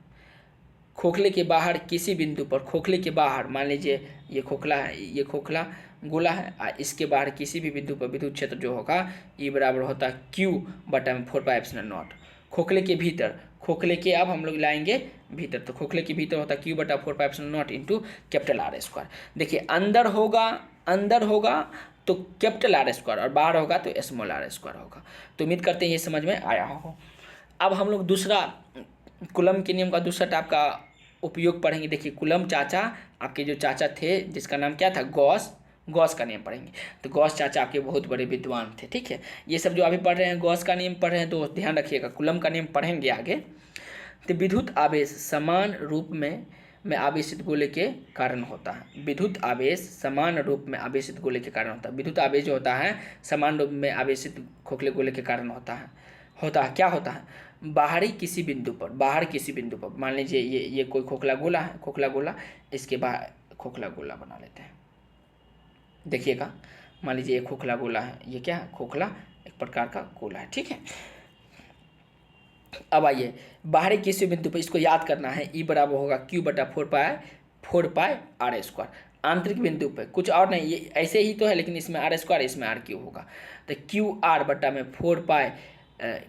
A: खोखले के बाहर किसी बिंदु पर, खोखले के बाहर मान लीजिए ये खोखला है, ये खोखला गोला है, इसके बाहर किसी भी बिंदु पर विद्युत क्षेत्र जो होगा E बराबर होता है Q बटा में 4 पाई इप्सिलॉन नॉट। खोखले के भीतर, खोखले के अब हम लोग लाएंगे भीतर, तो खोखले के भीतर होता है Q बटा 4 pi epsilon naught into capital R square. देखिए अंदर होगा तो कैपिटल R स्क्वायर और बाहर होगा तो स्मॉल r स्क्वायर होगा। तो उम्मीद करते हैं ये समझ में आया हो। अब हम लोग दूसरा कूलम के नियम का दूसरा टाइप का उपयोग पढ़ेंगे। देखिए कूलम चाचा, आपके जो चाचा थे जिसका नाम क्या था? गॉस का नियम पढ़ेंगे। तो गॉस चाचा आपके बहुत बड़े विद्वान थे, ठीक है। ये सब जो अभी पढ़ रहे हैं गॉस का नियम पढ़ रहे हैं तो ध्यान रखिएगा, कूलम का नियम पढ़ेंगे आगे। तो विद्युत आवेश समान रूप में में आवेशित गोले के कारण होता है। विद्युत आवेश समान रूप में आवेशित गोले के कारण होता है। विद्युत आवेश जो होता है समान रूप में आवेशित खोखले गोले के कारण होता है। क्या होता है? बाहर किसी बिंदु पर मान लीजिए ये कोई खोखला गोला है, खोखला गोला, इसके बाहर खोखला गोला बना लेते हैं। देखिएगा, मान लीजिए ये खोखला गोला है, ये क्या है? खोखला एक प्रकार का गोला है, ठीक है। अब आइए बाहरी किसी बिंदु पर इसको याद करना है, ई बराबर होगा Q/4 पाई R²। आंतरिक बिंदु पर कुछ और नहीं, ये ऐसे ही तो है लेकिन इसमें R², इसमें R³ होगा। तो QR/4 पाई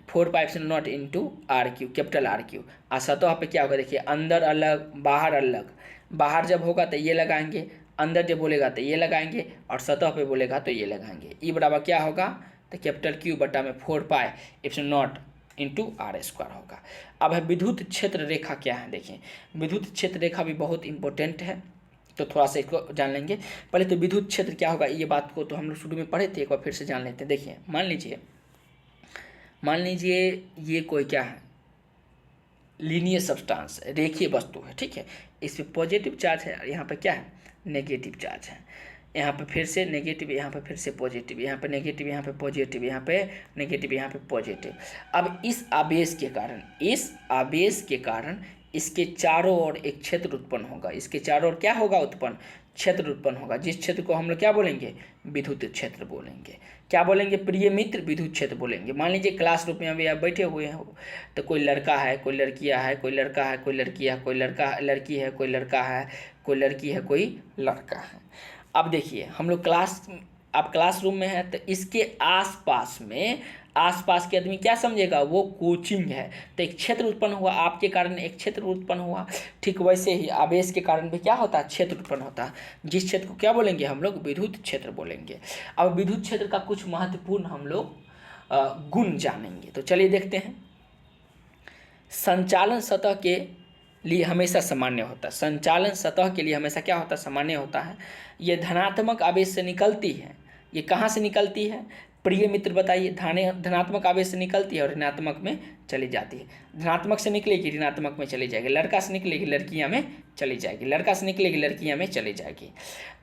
A: 4πε0 इंटू R³ कैपिटल R³। और सतह पे क्या होगा? देखिए अंदर अलग बाहर अलग, बाहर जब होगा तो ये लगाएंगे, अंदर जब बोलेगा तो ये लगाएंगे, और सतह पे बोलेगा तो ये लगाएंगे। ई बराबर क्या होगा? तो कैपिटल Q/4πε0 इंटू R² होगा। अब है विद्युत क्षेत्र रेखा क्या है? देखिए विद्युत क्षेत्र रेखा भी बहुत इंपॉर्टेंट है, तो थोड़ा सा इसको जान लेंगे। पहले तो विद्युत क्षेत्र क्या होगा, ये बात को तो हम लोग शुरू में पढ़े थे, एक बार फिर से जान लेते हैं। देखिए मान लीजिए ये कोई क्या है? लीनियर सब्सटेंस, रेखीय वस्तु है, ठीक है। इस पर पॉजिटिव चार्ज है, यहाँ पे क्या है? नेगेटिव चार्ज है। यहाँ पे फिर से नेगेटिव, यहाँ पे फिर से पॉजिटिव, यहाँ पे नेगेटिव, यहाँ पे पॉजिटिव, यहाँ पे नेगेटिव, यहाँ पे पॉजिटिव। अब इस आवेश के कारण इसके चारों ओर एक क्षेत्र उत्पन्न होगा। इसके चारों ओर क्या होगा? उत्पन्न क्षेत्र उत्पन्न होगा, जिस क्षेत्र को हम लोग क्या बोलेंगे? विद्युत क्षेत्र बोलेंगे। क्या बोलेंगे? प्रिय मित्र, विद्युत क्षेत्र बोलेंगे। मान लीजिए क्लासरूम में अभी आप बैठे हुए हो, तो कोई लड़का है, कोई लड़कियां है, कोई लड़का है, कोई लड़की है, कोई लड़की है, कोई लड़का है, कोई लड़की है, कोई लड़का है। अब देखिए हम लोग आप क्लासरूम में है, तो इसके आसपास के आदमी क्या समझेगा? वो कोचिंग है, तो एक क्षेत्र उत्पन्न हुआ, आपके कारण एक क्षेत्र उत्पन्न हुआ। ठीक वैसे ही आवेश के कारण भी क्या होता है? क्षेत्र उत्पन्न होता है, जिस क्षेत्र को क्या बोलेंगे हम लोग? विद्युत क्षेत्र बोलेंगे। अब विद्युत क्षेत्र का कुछ महत्वपूर्ण हम लोग गुण जानेंगे, तो चलिए देखते हैं। संचालन सतह के लिए हमेशा सामान्य होता है। संचालन सतह के लिए हमेशा क्या होता है? सामान्य होता है। ये धनात्मक आवेश से निकलती है। ये कहाँ से निकलती है? प्रिय मित्र बताइए। धनात्मक आवेश से निकलती है और ऋणात्मक में चली जाती है। धनात्मक से निकलेगी, ऋणात्मक में चली जाएगी। लड़का से निकलेगी, लड़कियाँ में चली जाएगी। लड़का से निकलेगी, लड़कियाँ में चली जाएगी।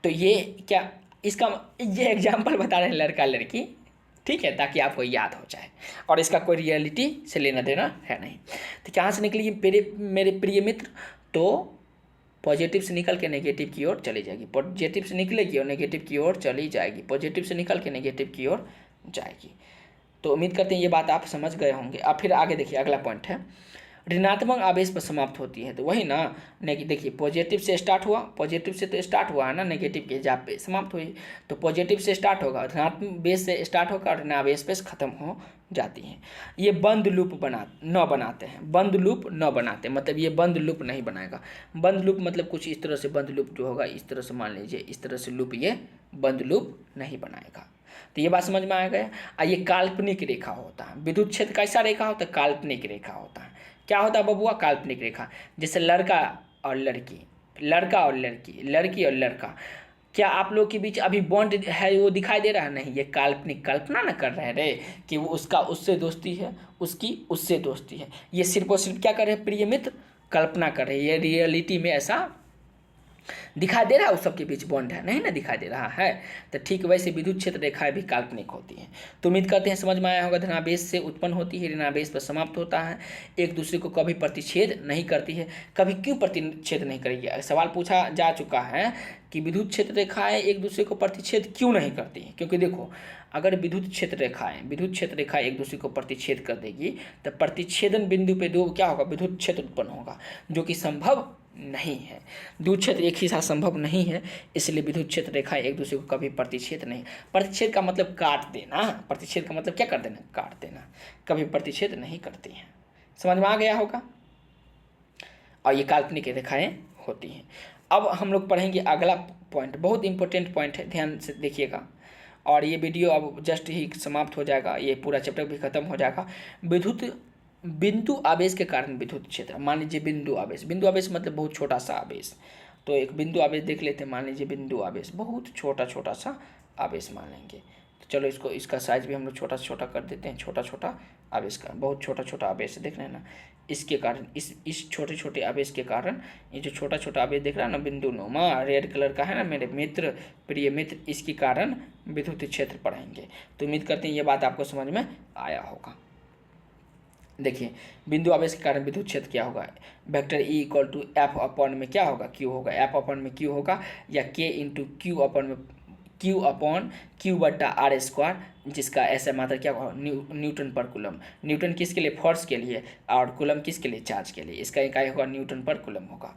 A: तो ये क्या, इसका ये एग्जाम्पल बता रहे हैं लड़का लड़की, ठीक है, ताकि आपको याद हो जाए, और इसका कोई रियलिटी से लेना देना है नहीं। तो कहाँ से निकली मेरे प्रिय मित्र? तो पॉजिटिव से निकल के नेगेटिव की ओर चली जाएगी। पॉजिटिव से निकलेगी और नेगेटिव की ओर चली जाएगी। पॉजिटिव से निकल के नेगेटिव की ओर जाएगी। तो उम्मीद करते हैं ये बात आप समझ गए होंगे। अब फिर आगे देखिए, अगला पॉइंट है ऋणात्मक आवेश पर समाप्त होती है। तो वही ना, देखिए पॉजिटिव से स्टार्ट हुआ, पॉजिटिव से तो स्टार्ट हुआ है ना, नेगेटिव के हिसाब पे समाप्त हुई। तो पॉजिटिव से स्टार्ट होगा, धनात्मक बेस से स्टार्ट होकर और ऋणावेश पे खत्म हो जाती हैं। ये बंद लूप न बनाते, मतलब ये बंद लूप नहीं बनाएगा। बंद लूप मतलब कुछ इस तरह से बंद लूप जो होगा, इस तरह से मान लीजिए, इस तरह से लूप ये बंद लूप नहीं बनाएगा। तो ये बात समझ में आ गया। ये काल्पनिक रेखा होता है। विद्युत क्षेत्र कैसा रेखा होता है? काल्पनिक रेखा होता है। क्या होता है बबुआ? काल्पनिक रेखा। जैसे लड़का और लड़की, लड़का और लड़की, लड़की और लड़का, क्या आप लोग के बीच अभी बॉन्ड है वो दिखाई दे रहा है? नहीं, ये काल्पनिक, कल्पना ना कर रहे रे कि वो उसका उससे दोस्ती है, उसकी उससे दोस्ती है। ये सिर्फ और सिर्फ क्या कर रहे हैं प्रिय मित्र? कल्पना कर रहे हैं। ये रियलिटी में ऐसा दिखाई दे रहा है उस सबके बीच बॉन्ड है? नहीं ना दिखाई दे रहा है। तो ठीक वैसे विद्युत क्षेत्र रेखाएं भी काल्पनिक होती हैं। तो उम्मीद करते हैं समझ में आया होगा। धनावेश से उत्पन्न होती है, ऋणावेश पर समाप्त होता है, एक दूसरे को कभी प्रतिच्छेद नहीं करती है। कभी क्यों प्रतिच्छेद नहीं करेगी? सवाल पूछा जा चुका है कि विद्युत क्षेत्र रेखाएं एक दूसरे को प्रतिच्छेद क्यों नहीं करती हैं? क्योंकि देखो, अगर विद्युत क्षेत्र रेखाएं एक दूसरे को प्रतिच्छेद कर देगी तो प्रतिच्छेदन बिंदु पे दो क्या होगा? विद्युत क्षेत्र उत्पन्न होगा, जो कि संभव नहीं है। विद्युत क्षेत्र एक ही साथ संभव नहीं है, इसलिए विद्युत क्षेत्र रेखाएं एक दूसरे को कभी प्रतिच्छेद नहीं। प्रतिच्छेद का मतलब काट देना, प्रतिच्छेद का मतलब क्या कर देना? काट देना। कभी प्रतिच्छेद नहीं करती हैं। समझ में आ गया होगा। और ये काल्पनिक रेखाएं होती हैं। अब हम लोग पढ़ेंगे अगला पॉइंट, बहुत इंपॉर्टेंट पॉइंट है, ध्यान से देखिएगा। और ये वीडियो अब जस्ट ही समाप्त हो जाएगा, ये पूरा चैप्टर भी खत्म हो जाएगा। बिंदु आवेश के कारण विद्युत क्षेत्र, मान लीजिए बिंदु आवेश मतलब बहुत छोटा सा आवेश। तो एक बिंदु आवेश देख लेते हैं। मान लीजिए बिंदु आवेश बहुत छोटा सा आवेश मान लेंगे। तो चलो इसका साइज भी हम लोग छोटा कर देते हैं। छोटा आवेश का, बहुत छोटा आवेश देख रहे हैं ना, इसके कारण इस छोटे छोटे आवेश के कारण, ये जो छोटा छोटा आवेश देख रहा है ना बिंदु नुमा रेड कलर का है ना मेरे मित्र, प्रिय मित्र, इसके कारण विद्युत क्षेत्र पढ़ेंगे। तो उम्मीद करते हैं ये बात आपको समझ में आया होगा। देखिए बिंदु आवेश के कारण विद्युत क्षेत्र क्या होगा, vector E equal to F upon में क्या होगा, क्यू होगा, एफ अपॉन में क्यू होगा, या के इंटू क्यू अपॉन में क्यू अपॉन क्यू बट्टा आर स्क्वायर, जिसका ऐसा मात्रा क्या होगा, न्यूटन पर कूलम। न्यूटन किसके लिए, फोर्स के लिए, और कूलम किसके लिए, चार्ज के लिए। इसका इकाई होगा न्यूटन पर कूलम होगा।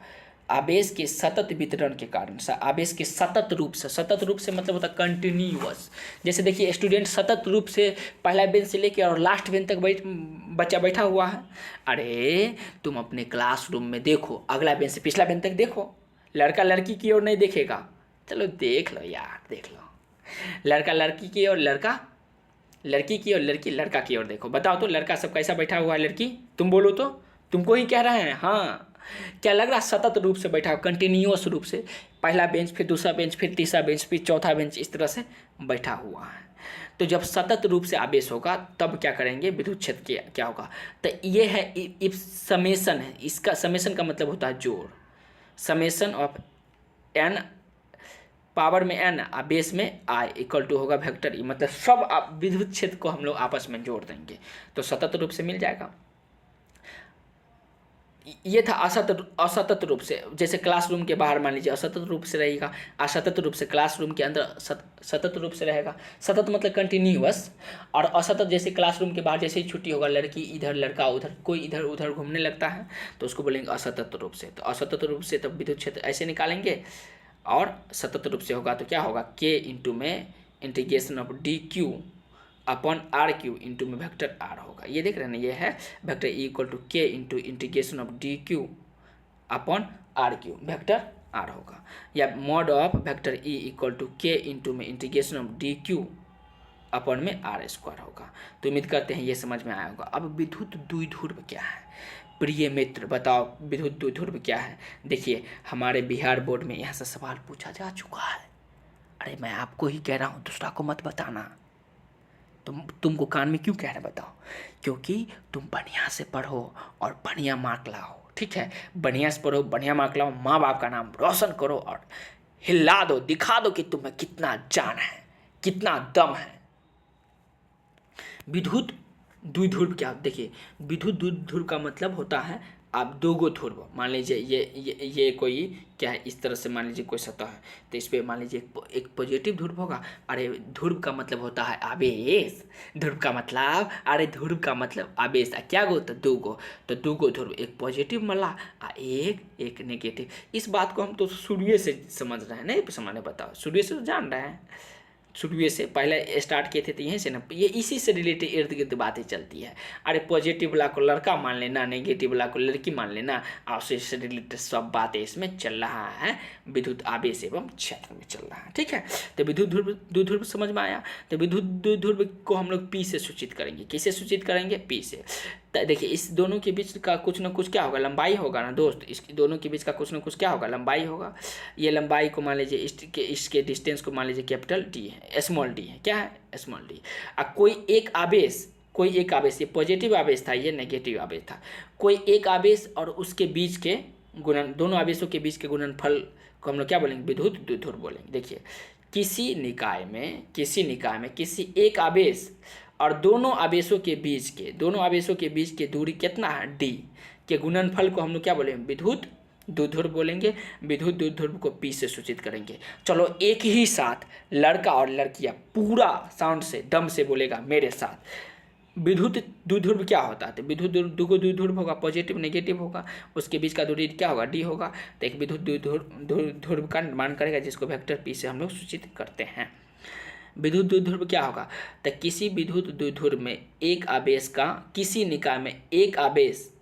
A: आवेश के सतत वितरण के कारण, आवेश के सतत रूप से मतलब होता है कंटिन्यूअस। जैसे देखिए स्टूडेंट सतत रूप से पहला बेंच से लेके और लास्ट बेंच तक बच्चा बैठा हुआ है। अरे तुम अपने क्लासरूम में देखो, अगला बेंच से पिछला बेंच तक देखो, लड़का लड़की की ओर नहीं देखेगा। चलो देख लो यार, देख लो, लड़का लड़की की ओर, लड़का लड़की की ओर, लड़की लड़का की ओर देखो। बताओ तो लड़का सब कैसा बैठा हुआ है, लड़की तुम बोलो तो, तुमको ही कह रहे हैं। हाँ क्या लग रहा है, सतत रूप से बैठा हुआ, कंटिन्यूअस रूप से, पहला बेंच फिर दूसरा बेंच फिर तीसरा बेंच फिर चौथा बेंच, इस तरह से बैठा हुआ है। तो जब सतत रूप से आवेश होगा तब क्या करेंगे, विद्युत क्षेत्र क्या होगा। तो ये है इफ समेसन है, इसका समेसन का मतलब होता है जोड़, समेसन ऑफ एन पावर में एन आवेश में आई इक्वल टू होगा वेक्टर ई, मतलब सब विद्युत क्षेत्र को हम लोग आपस में जोड़ देंगे तो सतत रूप से मिल जाएगा। ये था असतत रूप से, जैसे क्लासरूम के बाहर मान लीजिए असतत रूप से रहेगा, असतत रूप से क्लासरूम के अंदर सतत रूप से रहेगा। सतत मतलब कंटिन्यूअस, और असतत जैसे क्लासरूम के बाहर जैसे ही छुट्टी होगा, लड़की इधर लड़का उधर, कोई इधर उधर घूमने लगता है तो उसको बोलेंगे असतत रूप से। तो असतत रूप से तब विद्युत क्षेत्र ऐसे निकालेंगे, और सतत रूप से होगा तो क्या होगा, के इंटू में integration of D Q upon R Q into में वेक्टर आर होगा। ये देख रहे हैं ना, ये है vector E equal to K into integration of D Q upon R Q, vector R होगा। या mod of vector E equal to K into में integration of D Q upon में आर स्क्वायर होगा। तो उम्मीद करते हैं ये समझ में आया होगा। अब विद्युत द्विध्रुव क्या है, प्रिय मित्र बताओ विद्युत द्विध्रुव क्या है। देखिए हमारे बिहार बोर्ड में यहाँ से सवाल पूछा जा चुका है। अरे मैं आपको ही कह रहा हूँ, दूसरा को मत बताना। तुमको कान में क्यों कह रहे बताओ, क्योंकि तुम बढ़िया से पढ़ो और बढ़िया मार्क लाओ, ठीक है। बढ़िया से पढ़ो, बढ़िया मार्क लाओ, माँ बाप का नाम रोशन करो और हिला दो, दिखा दो कि तुम्हें कितना जान है, कितना दम है। विद्युत द्विध्रुव क्या, देखिए विद्युत द्विध्रुव का मतलब होता है आप दो गो ध्रुव, मान लीजिए ये कोई क्या है, इस तरह से मान लीजिए कोई सतह है, तो इस पर मान लीजिए एक पॉजिटिव ध्रुव होगा। अरे ध्रुव का मतलब होता है आवेश, ध्रुव का मतलब, अरे ध्रुव का मतलब आवेश, क्या गो तो दो गो, तो दो गो ध्रुव, एक पॉजिटिव मला एक नेगेटिव। इस बात को हम तो शुरू से समझ रहे हैं, नहीं समझने बताओ, शुरू से तो जान रहे हैं, शुरू से पहले स्टार्ट किए थे तो यहीं से ना, ये इसी से रिलेटेड इर्द गिर्द बातें चलती है। अरे पॉजिटिव वाला को लड़का मान लेना, नेगेटिव वाला को लड़की मान लेना, और उससे रिलेटेड सब बातें इसमें चल रहा है, विद्युत आवेश एवं क्षेत्र में चल रहा है, ठीक है। तो विद्युत द्विध्रुव समझ में आया। तो विद्युत द्विध्रुव को हम लोग पी से सूचित करेंगे, किससे सूचित करेंगे, पी से। देखिए इस दोनों के बीच का कुछ ना कुछ क्या होगा, लंबाई होगा ना दोस्त, इसके दोनों के बीच का कुछ ना कुछ क्या होगा, लंबाई होगा। ये लंबाई को मान लीजिए इसके डिस्टेंस को मान लीजिए कैपिटल डी है, स्मॉल डी है, क्या है स्मॉल डी। अब कोई एक आवेश, ये पॉजिटिव आवेश था, ये नेगेटिव आवेश था, कोई एक आवेश और उसके बीच के गुणन, दोनों आवेशों के बीच के गुणनफल को हम लोग क्या बोलेंगे, विद्युत द्विध्रुव बोलेंगे। देखिए किसी निकाय में किसी एक आवेश और दोनों आवेशों के बीच के दूरी कितना है, डी के गुणनफल को हम लोग क्या बोलेंगे, विद्युत द्विध्रुव बोलेंगे। विद्युत द्विध्रुव को पी से सूचित करेंगे। चलो एक ही साथ लड़का और लड़कियां पूरा साउंड से दम से बोलेगा मेरे साथ, विद्युत द्विध्रुव क्या होता है। तो विद्युत द्विध्रुव होगा, पॉजिटिव नेगेटिव होगा, उसके बीच का दूरी क्या होगा, डी होगा। तो एक विद्युत द्विध्रुव का निर्माण करेगा, जिसको वेक्टर पी से हम लोग सूचित करते हैं। विद्युत द्विध्रुव क्या होगा, तो किसी विद्युत द्विध्रुव में एक आवेश का, किसी निकाय में एक आवेश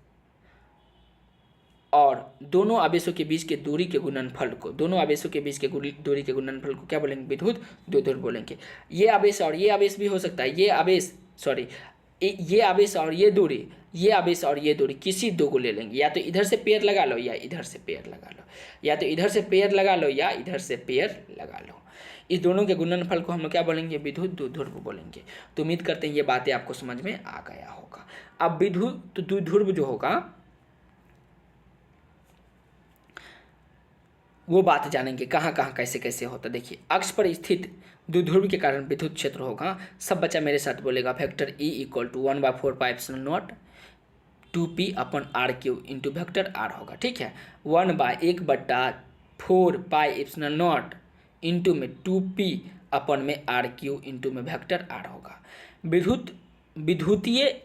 A: और दोनों आवेशों के बीच के दूरी के गुणनफल को, दूरी के गुणनफल को क्या बोलेंगे, विद्युत द्विध्रुव बोलेंगे। ये आवेश और ये आवेश भी हो सकता है, ये आवेश और ये दूरी किसी दो को ले लेंगे, या तो इधर से पेयर लगा लो या इधर से पेयर लगा लो, या तो इधर से पेयर लगा लो या इधर से पेयर लगा लो। इस दोनों के गुणनफल को हम लोग क्या बोलेंगे, विद्युत द्विध्रुव बोलेंगे। तो उम्मीद करते हैं ये बातें आपको समझ में आ गया होगा। अब विद्युत द्विध्रुव जो होगा वो बात जानेंगे कहाँ कहाँ कैसे कैसे होता। देखिए, अक्ष पर स्थित द्विध्रुव के कारण विद्युत क्षेत्र होगा। सब बच्चा मेरे साथ बोलेगा, vector E equal to 1/4πε0 2p/r³ into vector r होगा। ठीक है, 1/4πε0 इंटू में 2p/r³ इंटू में वेक्टर r होगा। विद्युतीय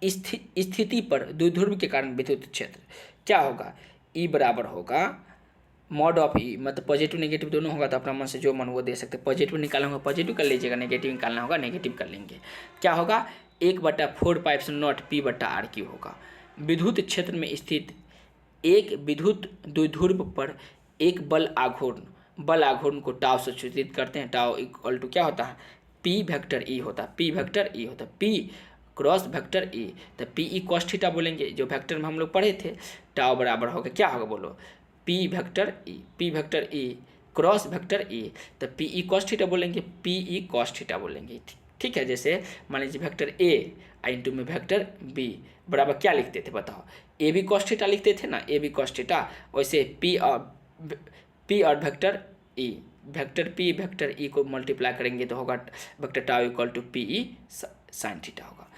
A: स्थिति पर द्विध्रुव के कारण विद्युत क्षेत्र क्या होगा? E बराबर होगा मॉड ऑफ E, मतलब पॉजिटिव नेगेटिव दोनों होगा, तो अपना मन से जो मन वो दे सकते हैं। पॉजिटिव निकालना होगा पॉजिटिव कर लीजिएगा, नेगेटिव निकालना होगा नेगेटिव कर लेंगे। क्या होगा? 1/4πε0 p/r³ होगा। विद्युत क्षेत्र में स्थित एक विद्युत द्विध्रुव पर एक बल आघूर्ण को टाव से सूचित करते हैं। टाव इक्वल टू क्या होता है? p वेक्टर E होता है, p वेक्टर E होता है, p क्रॉस वेक्टर E, तो पी ई कॉस थीटा बोलेंगे, जो वेक्टर में हम लोग पढ़े थे। टाव बराबर होगा क्या होगा बोलो? p vector E cross vector E, तो पी ई कॉस थीटा बोलेंगे, पी ई कॉस थीटा बोलेंगे। ठीक है, जैसे मान लीजिए वेक्टर A इंटू में वेक्टर B बराबर क्या लिखते थे बताओ? ए बी कॉस थीटा लिखते थे ना, ए बी कॉस थीटा। वैसे P और vector E, vector P vector E को मल्टीप्लाई करेंगे तो होगा vector tau equal to P E sine theta होगा।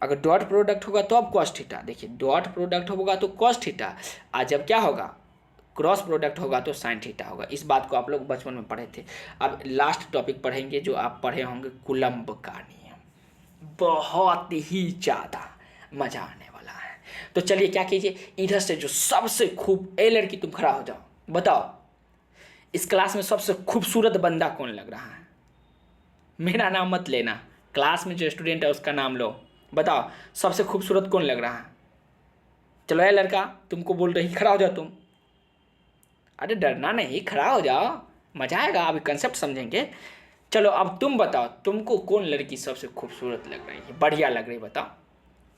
A: अगर डॉट प्रोडक्ट होगा तो अब कॉस थीटा। देखिए, डॉट प्रोडक्ट होगा तो कॉस थीटा, और जब क्या होगा क्रॉस प्रोडक्ट होगा तो साइन थीटा होगा। इस बात को आप लोग बचपन में पढ़े थे। अब लास्ट टॉपिक पढ़ेंगे जो आप पढ़े होंगे, कूलम्ब का नियम। बहुत ही ज़्यादा मज़ा आने वाला है। तो चलिए क्या कीजिए, इधर से जो सबसे खूब, ए लड़की तुम खड़ा हो जाओ, बताओ इस क्लास में सबसे खूबसूरत बंदा कौन लग रहा है? मेरा नाम मत लेना, क्लास में जो स्टूडेंट है उसका नाम लो। बताओ सबसे खूबसूरत कौन लग रहा है? चलो ये लड़का, तुमको बोल रही, खड़ा हो जाओ तुम। अरे डरना नहीं, खड़ा हो जाओ, मजा आएगा, अभी कंसेप्ट समझेंगे। चलो अब तुम बताओ, तुमको कौन लड़की सबसे खूबसूरत लग रही है, बढ़िया लग रही, बताओ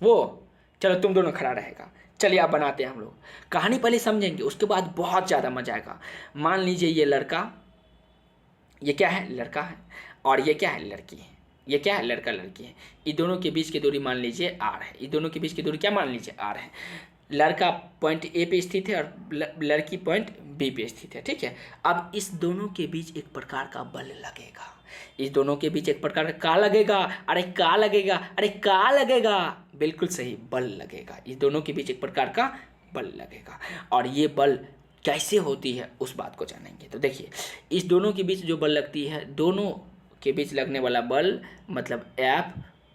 A: वो। चलो तुम दोनों खड़ा रहेगा। चलिए आप बनाते हैं हम लोग। कहानी पहले समझेंगे, उसके बाद बहुत ज़्यादा मजा आएगा। मान लीजिए ये लड़का, ये क्या है? लड़का है, और ये क्या है? लड़की है। ये क्या है? लड़का लड़की है। इन दोनों के बीच की दूरी मान लीजिए r है। इन दोनों के बीच की दूरी क्या मान लीजिए? r है। लड़का पॉइंट ए पे स्थित है और लड़की पॉइंट बी पे स्थित है। ठीक है, अब इस दोनों के बीच एक प्रकार का बल लगेगा। इस दोनों के बीच एक प्रकार का लगेगा। अरे का लगेगा? अरे का लगेगा? बिल्कुल सही, बल लगेगा। इस दोनों के बीच एक प्रकार का बल लगेगा, और ये बल कैसे होती है उस बात को जानेंगे। तो देखिए, इस दोनों के बीच जो बल लगती है, दोनों के बीच लगने वाला बल मतलब F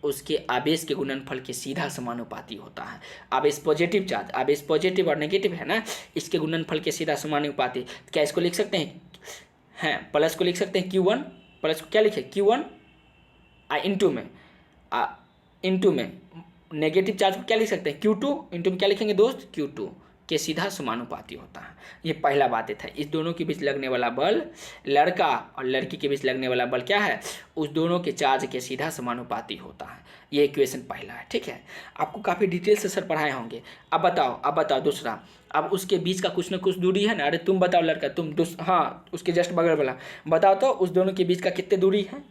A: उसके आवेश के गुणनफल के सीधा समानुपाती होता है। आवेश पॉजिटिव चार्ज, आवेश पॉजिटिव और नेगेटिव है ना, इसके गुणनफल के सीधा समानुपाती। क्या इसको लिख सकते हैं? हैं, प्लस को लिख सकते हैं Q1, प्लस को क्या लिखे? Q1 इंटू में नेगेटिव चार्ज को क्या लिख सकते हैं? Q2 इंटू में क्या लिखेंगे दोस्त? Q2 के सीधा समानुपाती होता है। ये पहला बात था। इस दोनों के बीच लगने वाला बल, लड़का और लड़की के बीच लगने वाला बल क्या है? उस दोनों के चार्ज के सीधा समानुपाती होता है। ये इक्वेशन पहला है। ठीक है, आपको काफ़ी डिटेल से सर पढ़ाए होंगे। अब बताओ दूसरा। अब उसके बीच का कुछ ना कुछ दूरी है ना। अरे तुम बताओ लड़का, तुम हाँ, उसके जस्ट बगल वाला बताओ तो, उस दोनों के बीच का कितने दूरी है?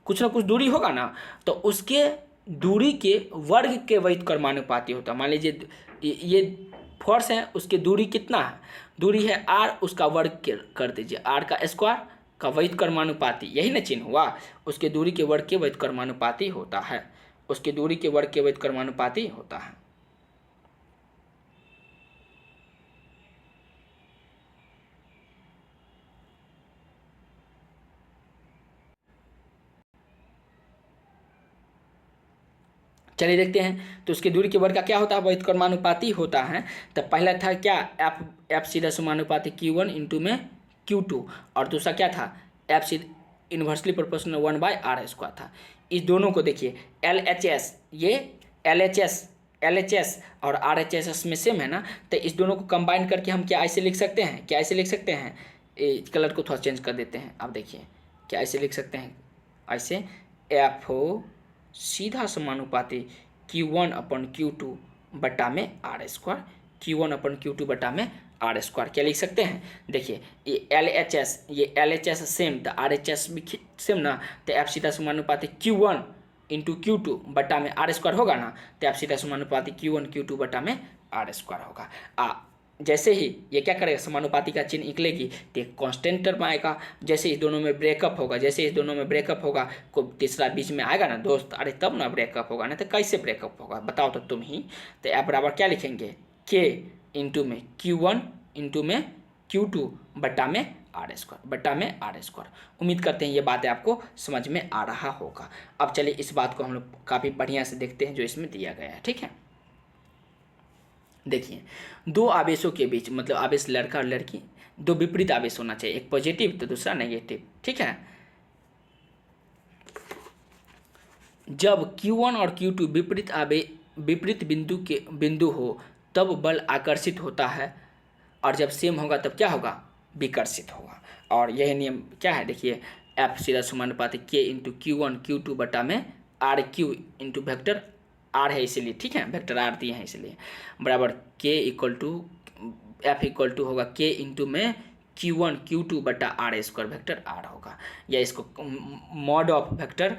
A: कुछ ना कुछ दूरी होगा ना, तो उसके दूरी के वर्ग के व्युत्क्रमानुपाती होता है। मान लीजिए ये फोर्स है, उसकी दूरी कितना है? दूरी है r, उसका वर्ग कर दीजिए, r का स्क्वायर का व्युत्क्रमानुपाती, यही ना चिन्ह हुआ। उसके दूरी के वर्ग के व्युत्क्रमानुपाती होता है। उसके दूरी के वर्ग के व्युत्क्रमानुपाती होता है। चलिए देखते हैं, तो उसकी दूरी के वर्ग का क्या होता है? व्युत्क्रमानुपाती होता है। तो पहला था क्या? एफ सीधा समानुपाती Q1 इंटू में Q2, और दूसरा क्या था? एफ सीधा इन्वर्सली प्रोपोर्शनल 1/r² था। इस दोनों को देखिए, LHS, ये LHS और RHS में सेम है ना, तो इस दोनों को कंबाइन करके हम क्या ऐसे लिख सकते हैं? क्या ऐसे लिख सकते हैं? कलर को थोड़ा चेंज कर देते हैं। आप देखिए क्या ऐसे लिख सकते हैं? ऐसे एफ हो सीधा समानुपाती Q1/Q2 बटा में r², Q1/Q2 बटा में r²। क्या लिख सकते हैं? देखिए ये LHS सेम, तो RHS भी सेम ना, तो एफ सीधा समानुपाती Q1 इंटू Q2 बटा में r² होगा ना, तो एफ सीधा समानुपाती Q1 Q2 बटा में r² होगा। जैसे ही ये क्या करेगा, समानुपाती का चिन्ह निकलेगी तो एक कांस्टेंट टर्म आएगा। जैसे इस दोनों में ब्रेकअप होगा, जैसे इस दोनों में ब्रेकअप होगा, को तीसरा बीच में आएगा ना दोस्त, अरे तब ना ब्रेकअप होगा, ना तो कैसे ब्रेकअप होगा बताओ तो तुम ही। तो F बराबर क्या लिखेंगे, K इंटू में Q1 इंटू में Q2 बटा में आर स्क्वायर, बटा में आर स्क्वायर। उम्मीद करते हैं ये बातें आपको समझ में आ रहा होगा। अब चलिए इस बात को हम लोग काफ़ी बढ़िया से देखते हैं जो इसमें दिया गया है, ठीक है। देखिए, दो आवेशों के बीच, मतलब आवेश लड़का और लड़की, दो विपरीत आवेश होना चाहिए, एक पॉजिटिव तो दूसरा नेगेटिव, ठीक है। जब Q1 और Q2 विपरीत बिंदु हो तब बल आकर्षित होता है, और जब सेम होगा तब क्या होगा, विकर्षित होगा। और यह नियम क्या है, देखिए F सीधा समानुपाती K इंटू Q1 Q2 बटा में R Q into vector R है इसलिए, ठीक है, वेक्टर आर दिए हैं इसलिए, बराबर K equal to F equal to होगा K इंटू में Q1 Q2 बटा आर स्क्वायर वेक्टर आर होगा, या इसको mod of vector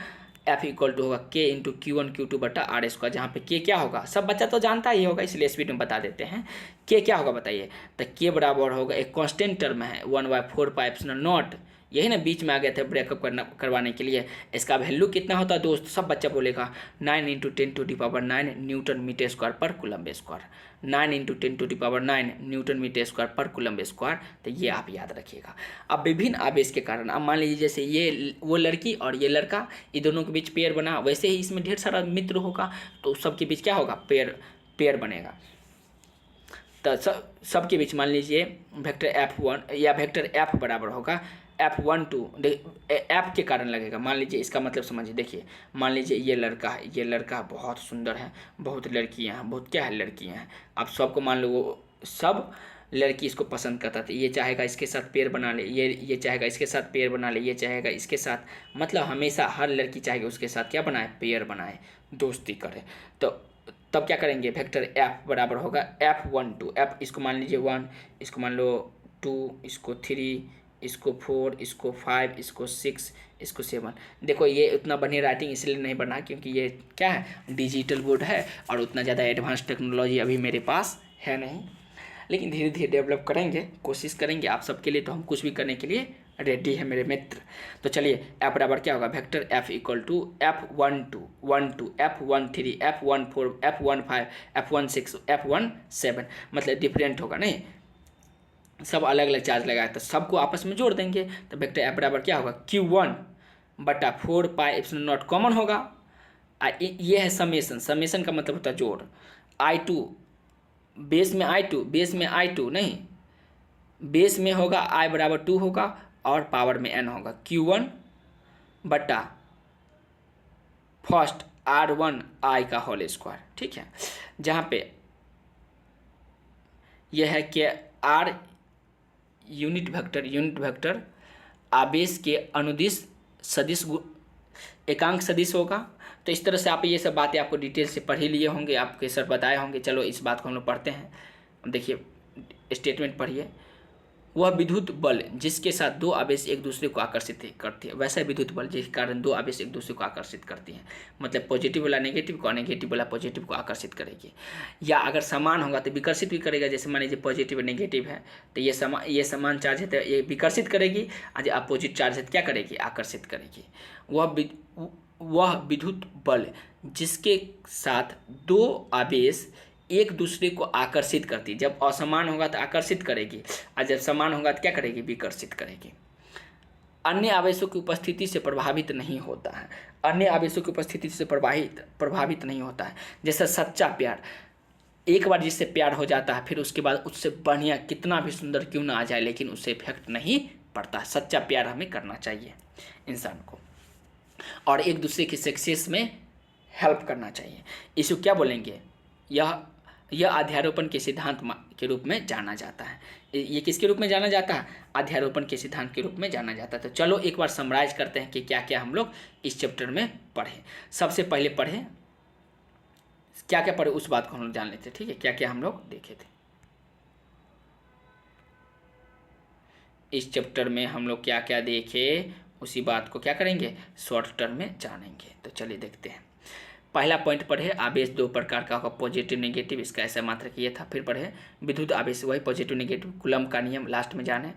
A: F equal to होगा K इंटू Q1 Q2 बटा आर स्क्वायर, जहाँ पे K क्या होगा सब बच्चा तो जानता ही होगा, इसलिए स्पीड में बता देते हैं। K क्या होगा बताइए, तो K बराबर होगा, एक कांस्टेंट टर्म है 1/4πε0, यही ना बीच में आ गए थे ब्रेकअप करवाने के लिए। इसका वैल्यू कितना होता है दोस्त, सब बच्चा बोलेगा 9 × 10⁹ न्यूटन मीटर स्क्वायर पर coulomb square, 9 × 10⁹ newton metre square पर कूलम्ब स्क्वायर। तो ये आप याद रखिएगा। अब विभिन्न आवेश के कारण, अब मान लीजिए जैसे ये वो लड़की और ये लड़का, ये दोनों के बीच पेयर बना, वैसे ही इसमें ढेर सारा मित्र होगा तो सबके बीच क्या होगा, पेयर बनेगा। तो सबके बीच मान लीजिए वेक्टर F1 या वेक्टर F बराबर होगा F12, F के कारण लगेगा। मान लीजिए इसका मतलब समझिए, देखिए मान लीजिए ये लड़का है, ये लड़का बहुत सुंदर है, बहुत लड़कियां हैं, बहुत क्या है लड़कियां हैं। अब सबको मान लो वो सब लड़की इसको पसंद करता था, ये चाहेगा इसके साथ पेयर बना ले, ये चाहेगा इसके साथ पेयर बना ले, ये चाहेगा इसके साथ, मतलब हमेशा हर लड़की चाहेगी उसके साथ क्या बनाए, पेयर बनाए, दोस्ती करे। तो तब क्या करेंगे, वेक्टर F बराबर होगा F12, F इसको मान लीजिए 1, इसको मान लो 2, इसको 3, इसको 4, इसको 5, इसको 6, इसको 7। देखो ये उतना बढ़िया राइटिंग इसलिए नहीं बना क्योंकि ये क्या है, डिजिटल बोर्ड है और उतना ज़्यादा एडवांस टेक्नोलॉजी अभी मेरे पास है नहीं, लेकिन धीरे धीरे डेवलप करेंगे, कोशिश करेंगे आप सबके लिए, तो हम कुछ भी करने के लिए रेडी है मेरे मित्र। तो चलिए F बराबर क्या होगा, vector F equal to F12, F13, F14, F15, F16, F17, मतलब डिफरेंट होगा नहीं, सब अलग अलग चार्ज लगाए तो सबको आपस में जोड़ देंगे। तो वेक्टर F बराबर क्या होगा, Q1 बटा 4πε0 कॉमन होगा, ये है समेसन, समेसन का मतलब होता है जोड़, I2 बेस में I2 नहीं, बेस में होगा I बराबर 2 होगा और पावर में n होगा, Q1 बटा फर्स्ट R1 I का होल स्क्वायर, ठीक है। जहाँ पे यह है कि R यूनिट वेक्टर आवेश के अनुदिश सदिश एकांक सदिश होगा। तो इस तरह से आप ये सब बातें आपको डिटेल से पढ़ ही लिए होंगे, आपके सर बताए होंगे। चलो इस बात को हम लोग पढ़ते हैं। देखिए स्टेटमेंट पढ़िए, वह विद्युत बल जिसके साथ दो आवेश एक दूसरे को आकर्षित करती है, वैसा विद्युत बल जिसके कारण दो आवेश एक दूसरे को आकर्षित करती हैं, मतलब पॉजिटिव वाला नेगेटिव को और नेगेटिव वाला पॉजिटिव को आकर्षित करेगी। या अगर समान होगा तो विकर्षित भी करेगा, जैसे मान लीजिए पॉजिटिव नेगेटिव है तो ये समान चार्ज है तो ये विकर्षित करेगी, और जो अपोजिट चार्ज है तो क्या करेगी, आकर्षित करेगी। वह विद्युत बल जिसके साथ दो आवेश एक दूसरे को आकर्षित करती, जब असमान होगा तो आकर्षित करेगी और जब समान होगा तो क्या करेगी, विकर्षित करेगी। अन्य आवेशों की उपस्थिति से प्रभावित नहीं होता है, अन्य आवेशों की उपस्थिति से प्रभावित नहीं होता है। जैसे सच्चा प्यार, एक बार जिससे प्यार हो जाता है फिर उसके बाद उससे बढ़िया कितना भी सुंदर क्यों ना आ जाए लेकिन उससे इफेक्ट नहीं पड़ता। सच्चा प्यार हमें करना चाहिए इंसान को, और एक दूसरे की सक्सेस में हेल्प करना चाहिए। इसको क्या बोलेंगे, यह अध्यारोपण के सिद्धांत के रूप में जाना जाता है। ये किसके रूप में जाना जाता है, अध्यारोपण के सिद्धांत के रूप में जाना जाता है। तो चलो एक बार समराइज करते हैं कि क्या क्या हम लोग इस चैप्टर में पढ़े। सबसे पहले पढ़े, क्या क्या पढ़े उस बात को हम लोग जान लेते हैं, ठीक है। क्या क्या हम लोग देखे थे इस चैप्टर में, हम लोग क्या क्या देखे उसी बात को क्या करेंगे, शॉर्ट टर्म में जानेंगे। तो चलिए देखते हैं। पहला पॉइंट पढ़े, आवेश दो प्रकार का होगा, पॉजिटिव नेगेटिव, इसका ऐसा मात्रक ये था। फिर पढ़े विद्युत आवेश, वही पॉजिटिव नेगेटिव, कूलम्ब का नियम लास्ट में जाने।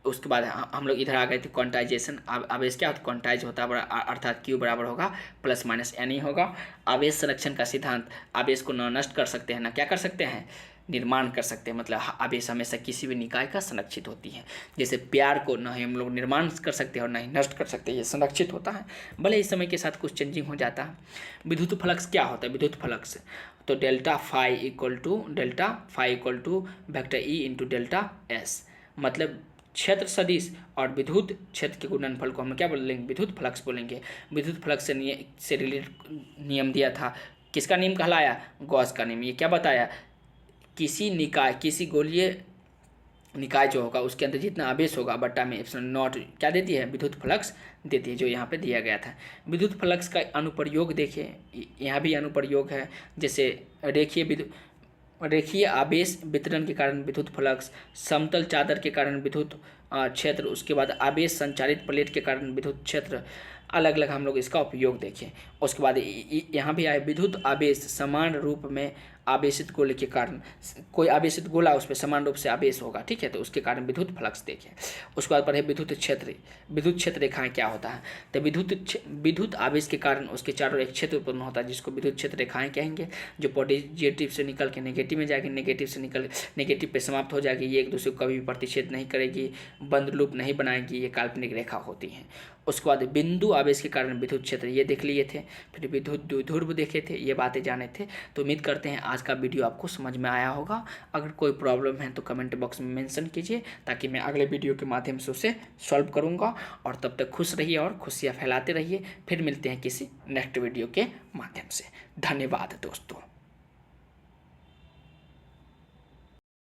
A: उसके बाद हम लोग इधर आ गए थे क्वांटाइजेशन। आवेश क्या होता है, क्वांटाइज होता है, अर्थात क्यू बराबर होगा प्लस माइनस एन ही होगा। आवेश संरक्षण का सिद्धांत, आवेश को न नष्ट कर सकते हैं, ना क्या कर सकते हैं, निर्माण कर सकते हैं। मतलब आवेश हमेशा किसी भी निकाय का संरक्षित होती है। जैसे प्यार को न ही हम लोग निर्माण कर सकते हैं और न ही नष्ट कर सकते हैं, ये संरक्षित होता है, भले इस समय के साथ कुछ चेंजिंग हो जाता है। विद्युत फ्लक्स क्या होता है, विद्युत फ्लक्स तो delta phi equal to vector E into delta S, मतलब क्षेत्र सदिश और विद्युत क्षेत्र के गुणनफल को हम क्या बोलेंगे, विद्युत फ्लक्स बोलेंगे। विद्युत फ्लक्स से रिलेटेड नियम दिया था, किसका नियम कहलाया, गॉस का नियम। ये क्या बताया, किसी निकाय, किसी गोलीय निकाय जो होगा उसके अंदर जितना आवेश होगा बट्टा में एप्सिलॉन नॉट क्या देती है, विद्युत फ्लक्स देती है, जो यहाँ पे दिया गया था। विद्युत फ्लक्स का अनुप्रयोग देखिए, यहाँ भी अनुप्रयोग है। जैसे रेखीय आवेश वितरण के कारण विद्युत फ्लक्स, समतल चादर के कारण विद्युत क्षेत्र, उसके बाद आवेश संचालित प्लेट के कारण विद्युत क्षेत्र, अलग अलग हम लोग इसका उपयोग देखें। उसके बाद यहाँ भी आए विद्युत आवेश समान रूप में आवेशित गोले के कारण, कोई आवेशित गोला उस पर समान रूप से आवेश होगा, ठीक है, तो उसके कारण विद्युत फ्लक्स देखें। उसके बाद पढ़े विद्युत क्षेत्र रेखाएं क्या होता है, तो विद्युत आवेश के कारण उसके चारों एक क्षेत्र उत्पन्न होता है, जिसको विद्युत क्षेत्र रेखाएं कहेंगे, जो पॉजिटिव से निकल के नेगेटिव में जाएगी, नेगेटिव से निकल नेगेटिव पे समाप्त हो जाएगी। ये एक दूसरे को कभी भी प्रतिच्छेद नहीं करेगी, बंद लूप नहीं बनाएगी, ये काल्पनिक रेखा होती हैं। उसके बाद बिंदु आवेश के कारण विद्युत क्षेत्र, ये देख लिए थे। फिर विद्युत द्विध्रुव देखे थे, ये बातें जाने थे। तो उम्मीद करते हैं आज का वीडियो आपको समझ में आया होगा। अगर कोई प्रॉब्लम है तो कमेंट बॉक्स में मेंशन कीजिए, ताकि मैं अगले वीडियो के माध्यम से उसे सॉल्व करूँगा। और तब तक खुश रहिए और खुशियाँ फैलाते रहिए। फिर मिलते हैं किसी नेक्स्ट वीडियो के माध्यम से। धन्यवाद दोस्तों।